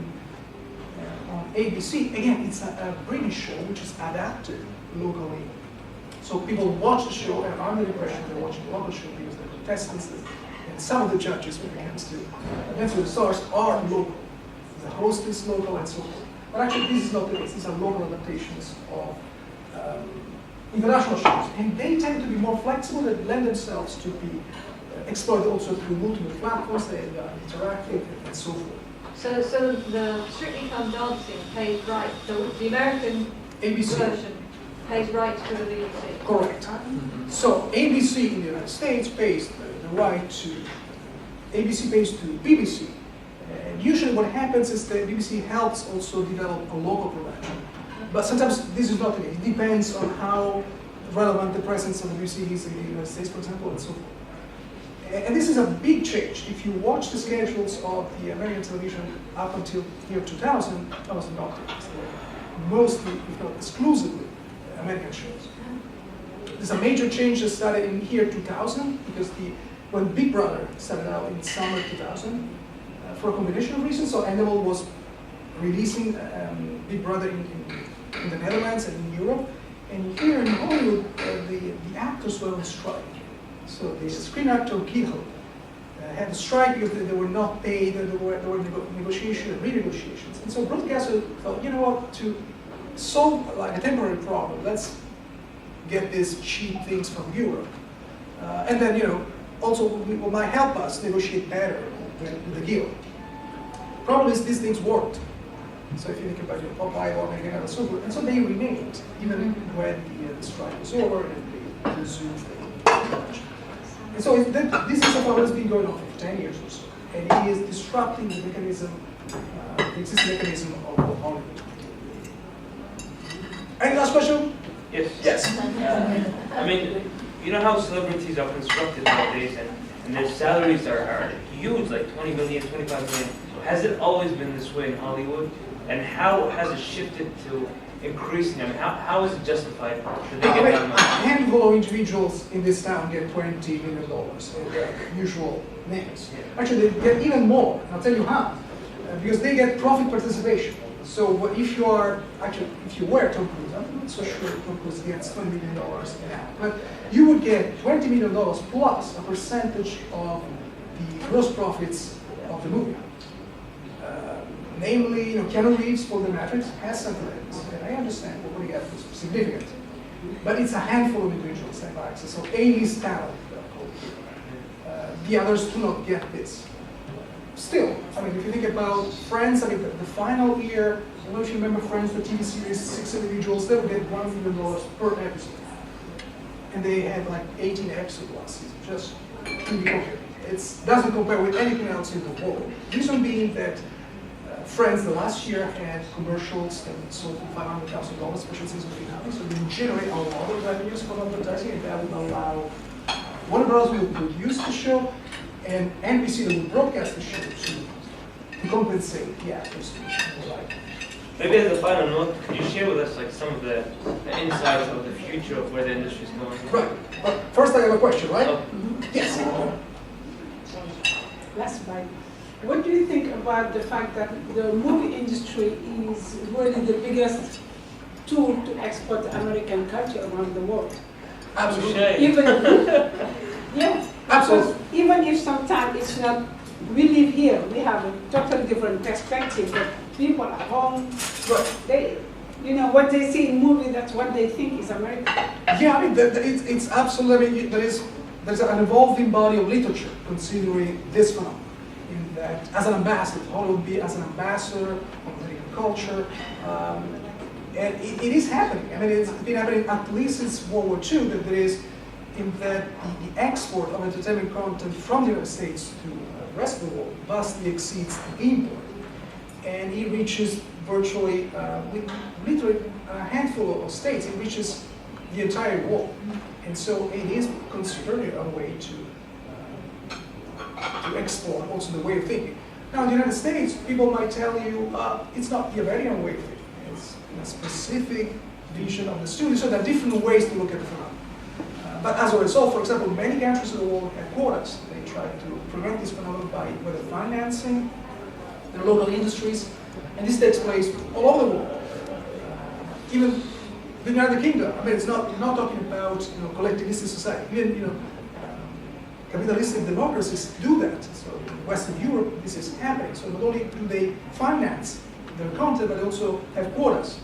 on ABC. Again, it's a British show which is adapted locally. So people watch the show and are under the impression they're watching a local show because the contestants and some of the judges when it comes to events with the stars are local. The host is local and so forth. But actually this is not the case. These are local adaptations of international shows. And they tend to be more flexible and lend themselves to be exploited also through multiple platforms. They are interactive and so forth. So the Strictly Come Dancing pays right, so the American ABC. version pays right to the BBC. Correct. So ABC in the United States pays the right to, ABC pays to BBC. And usually what happens is that BBC helps also develop a local production. But sometimes this is not the case. It depends on how relevant the presence of the BBC is in the United States, for example, and so forth. And this is a big change. If you watch the schedules of the American television up until year 2000, that was not the case. Mostly, if not exclusively, American shows. There's a major change that started in year 2000 because when Big Brother started out in summer 2000, for a combination of reasons. So Annenberg was releasing Big Brother in the Netherlands and in Europe, and here in Hollywood, the actors were on strike. So the Screen Actor Guild had a strike because they were not paid, there were negotiations, renegotiations. And so broadcasters thought, you know what, to solve like a temporary problem, let's get these cheap things from Europe. And then, also it might help us negotiate better with the Guild. Problem is, these things worked. So if you think about your Popeye or American Idol, so forth, and so they remained, even when the strike was over and they resumed the production. And so this is something that's been going on for 10 years or so, and it is disrupting the mechanism, the existing mechanism of Hollywood. Any last question? Yes. Yes. I mean, you know how celebrities are constructed nowadays, and their salaries are huge, like 20 million, 25 million. Has it always been this way in Hollywood? And how has it shifted to increasing? I mean, how is it justified that they get that A much? handful of individuals in this town get $20 million, and they're usual names. Actually, they get even more, and I'll tell you how. Because they get profit participation. So if you were Tom Cruise, I'm not so sure Tom Cruise gets $20 million now, but you would get $20 million plus a percentage of the gross profits of the movie. Namely, Keanu Reeves for The Matrix has something like this, and I understand what we have is significant. But it's a handful of individuals that have access, so A-list talent. The others do not get this. Still, I mean, if you think about Friends, I mean, the final year, I don't know if you remember Friends, the TV series, 6 individuals, they would get $1 million per episode. And they had like 18 episodes last season, just to be compared. It doesn't compare with anything else in the world. Reason being that Friends, the last year, had commercials that sold for $500,000, special season finale, so they generate a lot of revenues from advertising, and that would allow Warner Bros. Will produce the show, and NBC that will broadcast the show to compensate the actors. Maybe as a final note, could you share with us like some of the insights of the future of where the industry is going? Right. But first, I have a question, right? Oh. Yes. Last slide. What do you think about the fact that the movie industry is really the biggest tool to export American culture around the world? Absolutely. Even, yeah, Absolutely. even if sometimes it's not, we live here, we have a totally different perspective, but people at home, they, what they see in movie, that's what they think is American. Yeah, I mean, it's absolutely, there's an evolving body of literature considering this phenomenon. In that, as an ambassador, Hollywood be as an ambassador of American culture, and it is happening. I mean, it's been happening at least since World War II, that there is, in that the export of entertainment content from the United States to the rest of the world vastly exceeds the import. And it reaches virtually, with literally a handful of states, it reaches the entire world. And so it is considered a way to export also the way of thinking. Now in the United States, people might tell you it's not the American way of thinking. It's a specific vision of the studio, so there are different ways to look at the phenomenon. But as a result, for example, many countries in the world have quotas. They try to prevent this phenomenon by whether financing their local industries, and this takes place all over the world. Even the United Kingdom. I mean, it's not talking about collectivistic society. Even capitalistic democracies do that. So in Western Europe, this is happening. So not only do they finance their content, but they also have quotas.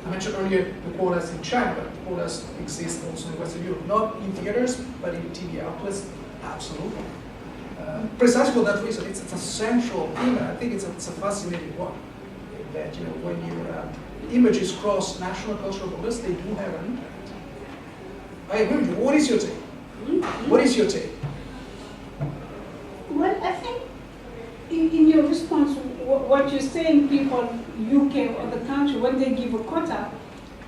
I mentioned earlier the quotas in China, but quotas exist also in Western Europe, not in theaters, but in TV outlets, absolutely. Precisely for that reason, it's a central theme, and I think it's a fascinating one. That when your images cross national cultural borders, they do have an impact. I agree with you. What is your take? What is your take? Well, I think in your response, what you're saying, people, UK or the country, when they give a quota,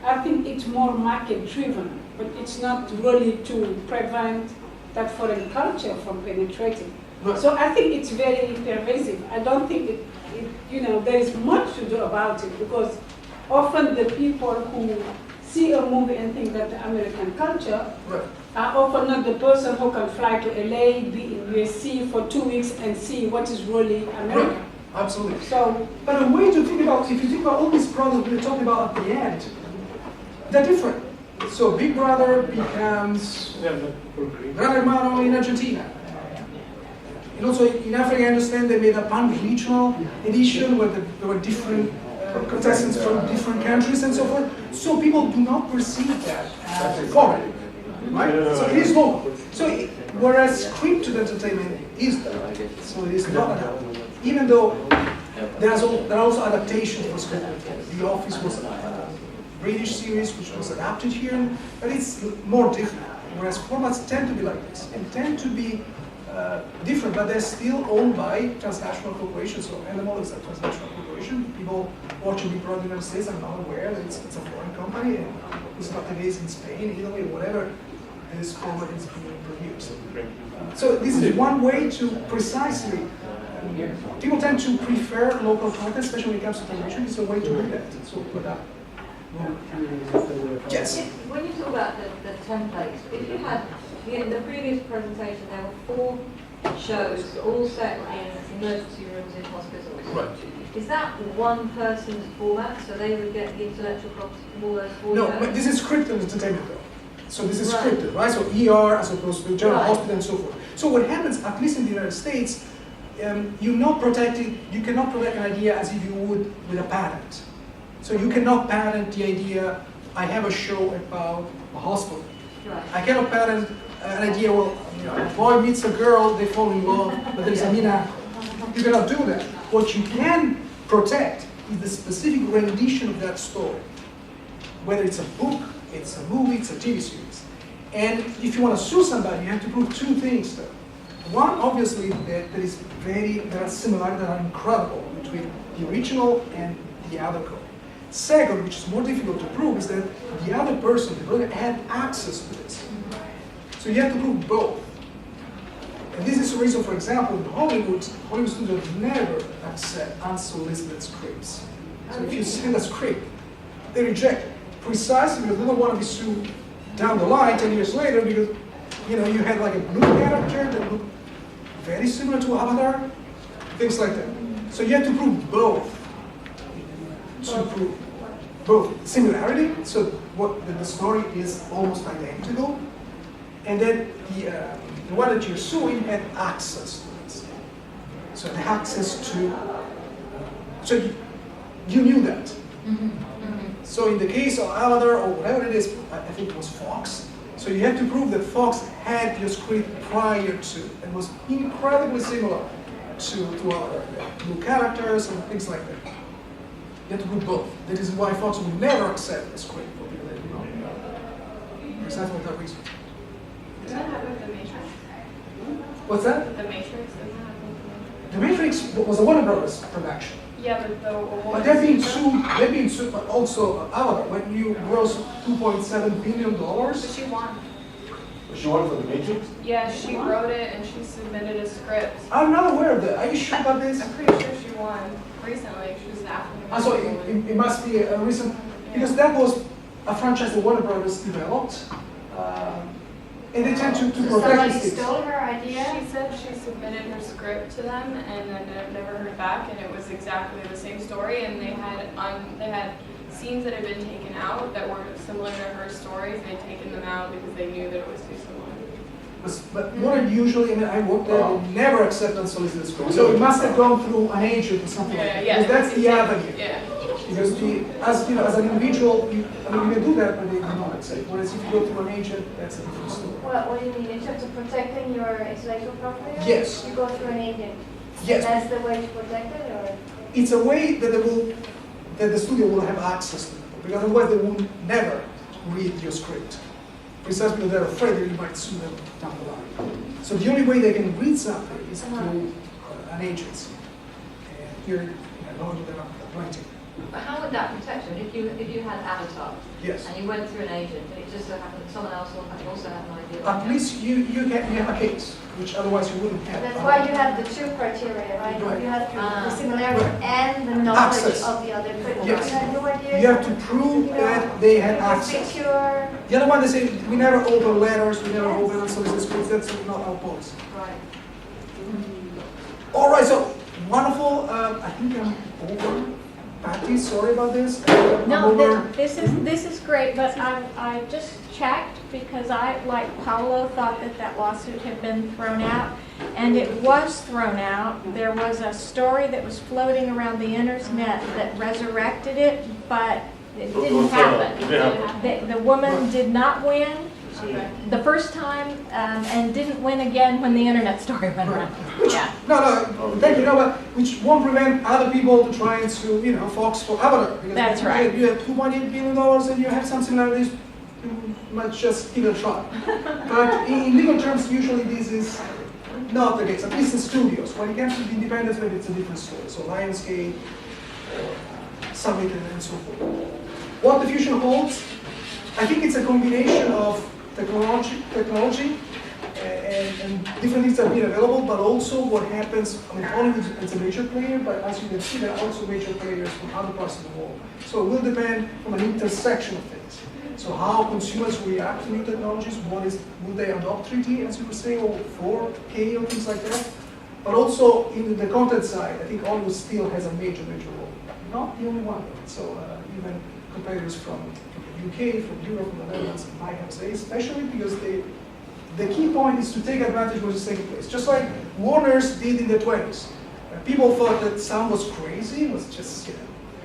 I think it's more market driven, but it's not really to prevent that foreign culture from penetrating. Right. So I think it's very pervasive. I don't think there is much to do about it, because often the people who see a movie and think that the American culture Right. are often not the person who can fly to LA, be in USC for 2 weeks and see what is really America. Right. Absolutely. So, But a way to think about, if you think about all these products we were talking about at the end, they're different. So Big Brother becomes Gran Hermano in Argentina. And also in Africa, I understand they made a pan-regional edition where there were different contestants from different countries and so forth. So people do not perceive that as foreign, right? So it is local. So whereas scripted entertainment is that, so it is not adapted. Even though there are also adaptations for scripted. The Office was a British series which was adapted here, but it's more different. Whereas formats tend to be like this and tend to be different, but they're still owned by transnational corporations. So Animal is a transnational corporation. People watching Big Brother in the United States are not aware that it's a foreign company, and it's not the case in Spain, Italy, whatever this format is being produced. So this is one way to precisely. People tend to prefer local content, especially when it comes to television. It's a way to do that. So put that. Yes. When you talk about the templates, if you had, in the previous presentation, there were 4 shows all set in emergency rooms in hospitals. Right. Is that one person's format, so they would get the intellectual property from all those 4 No, shows? but this is scripted entertainment though. So this is Right. scripted, right? So ER as opposed to general Right. hospital and so forth. So what happens, at least in the United States, you cannot protect an idea as if you would with a patent. So you cannot patent the idea, I have a show about a hospital. Right. I cannot patent an idea, well, a boy meets a girl, they fall in love, but there's a mina. You cannot do that. What you can protect is the specific rendition of that story. Whether it's a book, it's a movie, it's a TV series. And if you want to sue somebody, you have to prove 2 things though. One, obviously, there are similarities that are incredible between the original and the other copy. Second, which is more difficult to prove, is that the other person, the brother, had access to this. So you have to prove both. And this is the reason, for example, in Hollywood studios never accept unsolicited scripts. So if you send a script, they reject it. Precisely because they don't want to be sued down the line 10 years later because you had like a blue character that looked very similar to Avatar, things like that. So you have to prove both. To prove both similarity, so what the story is almost identical, and then the one that you're suing had access to this. So the access to, so you knew that. Mm-hmm. Mm-hmm. So in the case of Avatar or whatever it is, I think it was Fox. So you have to prove that Fox had your script prior to, and was incredibly similar to Avatar. Blue characters and things like that. You have to prove both. That is why Fox will never accept a script for people that do not know. Precisely for that reason. Does that happen with The Matrix? What's that? The Matrix, does that happen with The Matrix was a Warner Brothers production. Yeah, but But they're being sued, but also Avatar. When you gross $2.7 billion. But she won. She won for The Matrix? Yeah, she wrote it and she submitted a script. I'm not aware of that. Are you sure about this? I'm pretty sure she won recently. She was asking. So it must be a recent, because that was a franchise that Warner Brothers developed. And they tend to protect Somebody the stole her idea? She said she submitted her script to them and then never heard back, and it was exactly the same story. And they had scenes that had been taken out that were similar to her stories. They'd taken them out because they knew that it was too similar. But more than usually, I mean, I worked there, they never accept unsolicited scripts. So it must have gone through an agent or something like that. Yeah, Because that's the avenue. Yeah. Because as you know, as an individual, you can do that, but they do not accept. Whereas if you go through an agent, that's a different story. What do you mean, in terms of protecting your intellectual property? Yes. You go through an agent? Yes. That's the way to protect it, or? It's a way that the studio will have access to it, because otherwise they will never read your script. Precisely because they're afraid that you might sue them down the line. So the only way they can read something is through an agency. And here, they're not writing. But how would that protect you? If you had Avatar Yes. and you went through an agent, and it just so happened that someone else will also have an idea. At least you have a case, which otherwise you wouldn't have. That's why you have the two criteria, right? Right. You have the Ah. similarity and the knowledge Access. of the other critics. Yes. You have no idea. You have to prove that they had access. Secure. The other one, they say, we never open letters, we never open unsolicited scripts, that's not our policy. Right. All right, so wonderful. I think I'm over. Patty, sorry about this. I'm No, over. this is great, but I just checked because I, like Paolo, thought that lawsuit had been thrown out, and it was thrown out. There was a story that was floating around the internet that resurrected it, but it didn't happen. The woman did not win the first time, and didn't win again when the internet story went around. Yeah. No, thank you. No, but which won't prevent other people to try and sue, Fox for Avatar. Because That's right. You have $2.8 billion and you have some similarities, you might just give it a try. But in legal terms, usually this is not the case, at least in studios. When it comes to the independents, maybe it's a different story. So Lionsgate, Summit, and so forth. What the future holds, I think it's a combination of technology and different things that are being available, but also what happens. I mean, Hollywood is a major player, but as you can see, there are also major players from other parts of the world. So it will depend on an intersection of things. So how consumers react to new technologies, will they adopt 3D, as you would say, or 4K or things like that? But also in the content side, I think Hollywood still has a major role. Not the only one, though. So even competitors from the UK, from Europe, from the Netherlands, might have say, especially because the key point is to take advantage of what is taking place. Just like Warner's did in the 20s. People thought that sound was crazy, it was just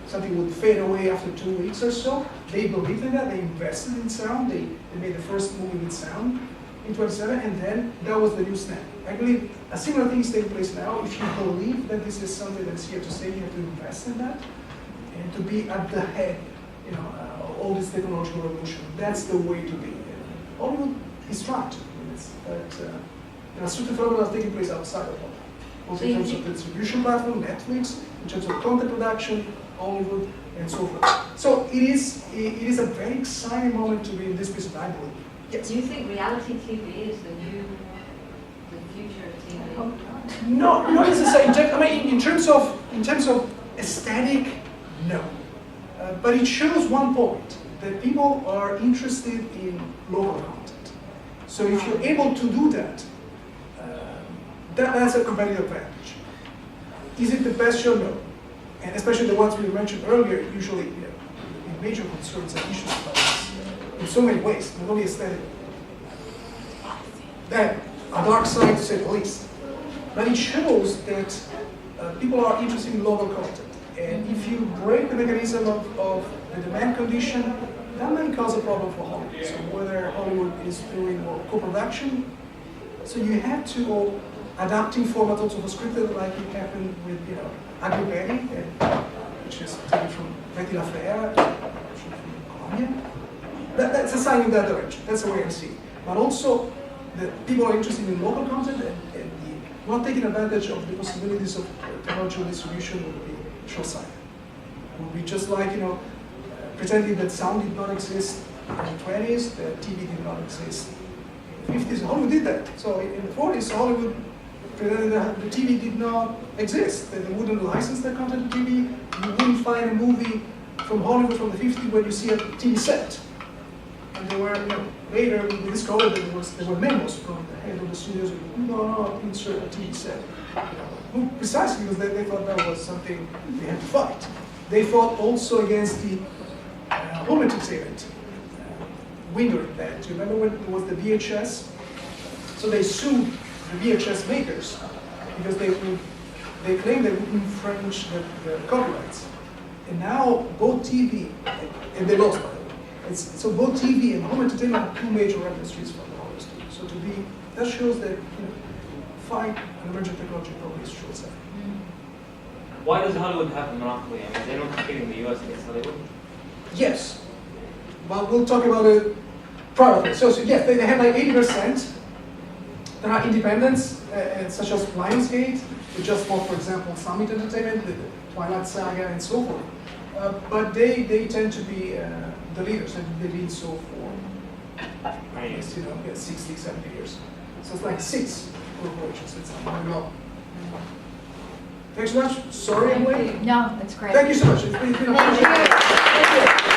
something would fade away after 2 weeks or so. They believed in that, they invested in sound, they made the first movie with sound in 27, and then that was the new standard. I believe a similar thing is taking place now. If you believe that this is something that's here to stay, you have to invest in that and to be at the head, all this technological revolution. That's the way to be. Hollywood is trying to. There are certain phenomena taking place outside of Hollywood, both in terms of the distribution platform, Netflix, in terms of content production, Hollywood, and so forth. So it is a very exciting moment to be in this business, I believe. Yes. Do you think reality TV is the future of TV? No, not necessarily. I mean, in terms of aesthetic, no. But it shows one point, that people are interested in local content. So if you're able to do that, that's a competitive advantage. Is it the best show? No. And especially the ones we mentioned earlier, usually major concerns and issues about this in so many ways, not only aesthetic. Then, a dark side to say the least. But it shows that people are interested in local content. And if you break the mechanism of the demand condition, that may cause a problem for Hollywood. So whether Hollywood is doing more co-production, so you have to go adapting format also for scripted, like it happened with Agri Betty, which is taken from Betty LaFleur, from Colombia. That's a sign in that direction. That's the way I see it. But also, the people are interested in local content and not taking advantage of the possibilities of technological distribution would be short-sighted. It would be just like, pretending that sound did not exist in the 20s, that TV did not exist in the 50s. Hollywood did that. So in the 40s, Hollywood pretended that the TV did not exist, that they wouldn't license their content to TV. You wouldn't find a movie from Hollywood from the 50s where you see a TV set. And they were, later we discovered that there were memos from the head of the studios who would not insert a TV set. Precisely because they thought that was something they had to fight. They fought also against the home entertainment window in that. Do you remember when it was the VHS? So they sued the VHS makers because they claimed they would infringe the copyrights. And now both TV, and they lost by the way. So both TV and home entertainment are two major revenue streams for the Hollywood studio. So that shows that fight an emerging technology probably is short sighted. Why does Hollywood have a monopoly? I mean, they don't compete in the US against Hollywood. Yes, but we'll talk about it privately. So yes, they have like 80%. There are independents, such as Lionsgate, who just bought, for example, Summit Entertainment, the Twilight Saga, and so forth. But they tend to be the leaders, and they've been so for, I guess, 60, 70 years. So it's like 6 corporations. It's a lot. Thanks so much. Sorry I'm late. No, that's great. Thank you so much. It's been a pleasure. Thank you.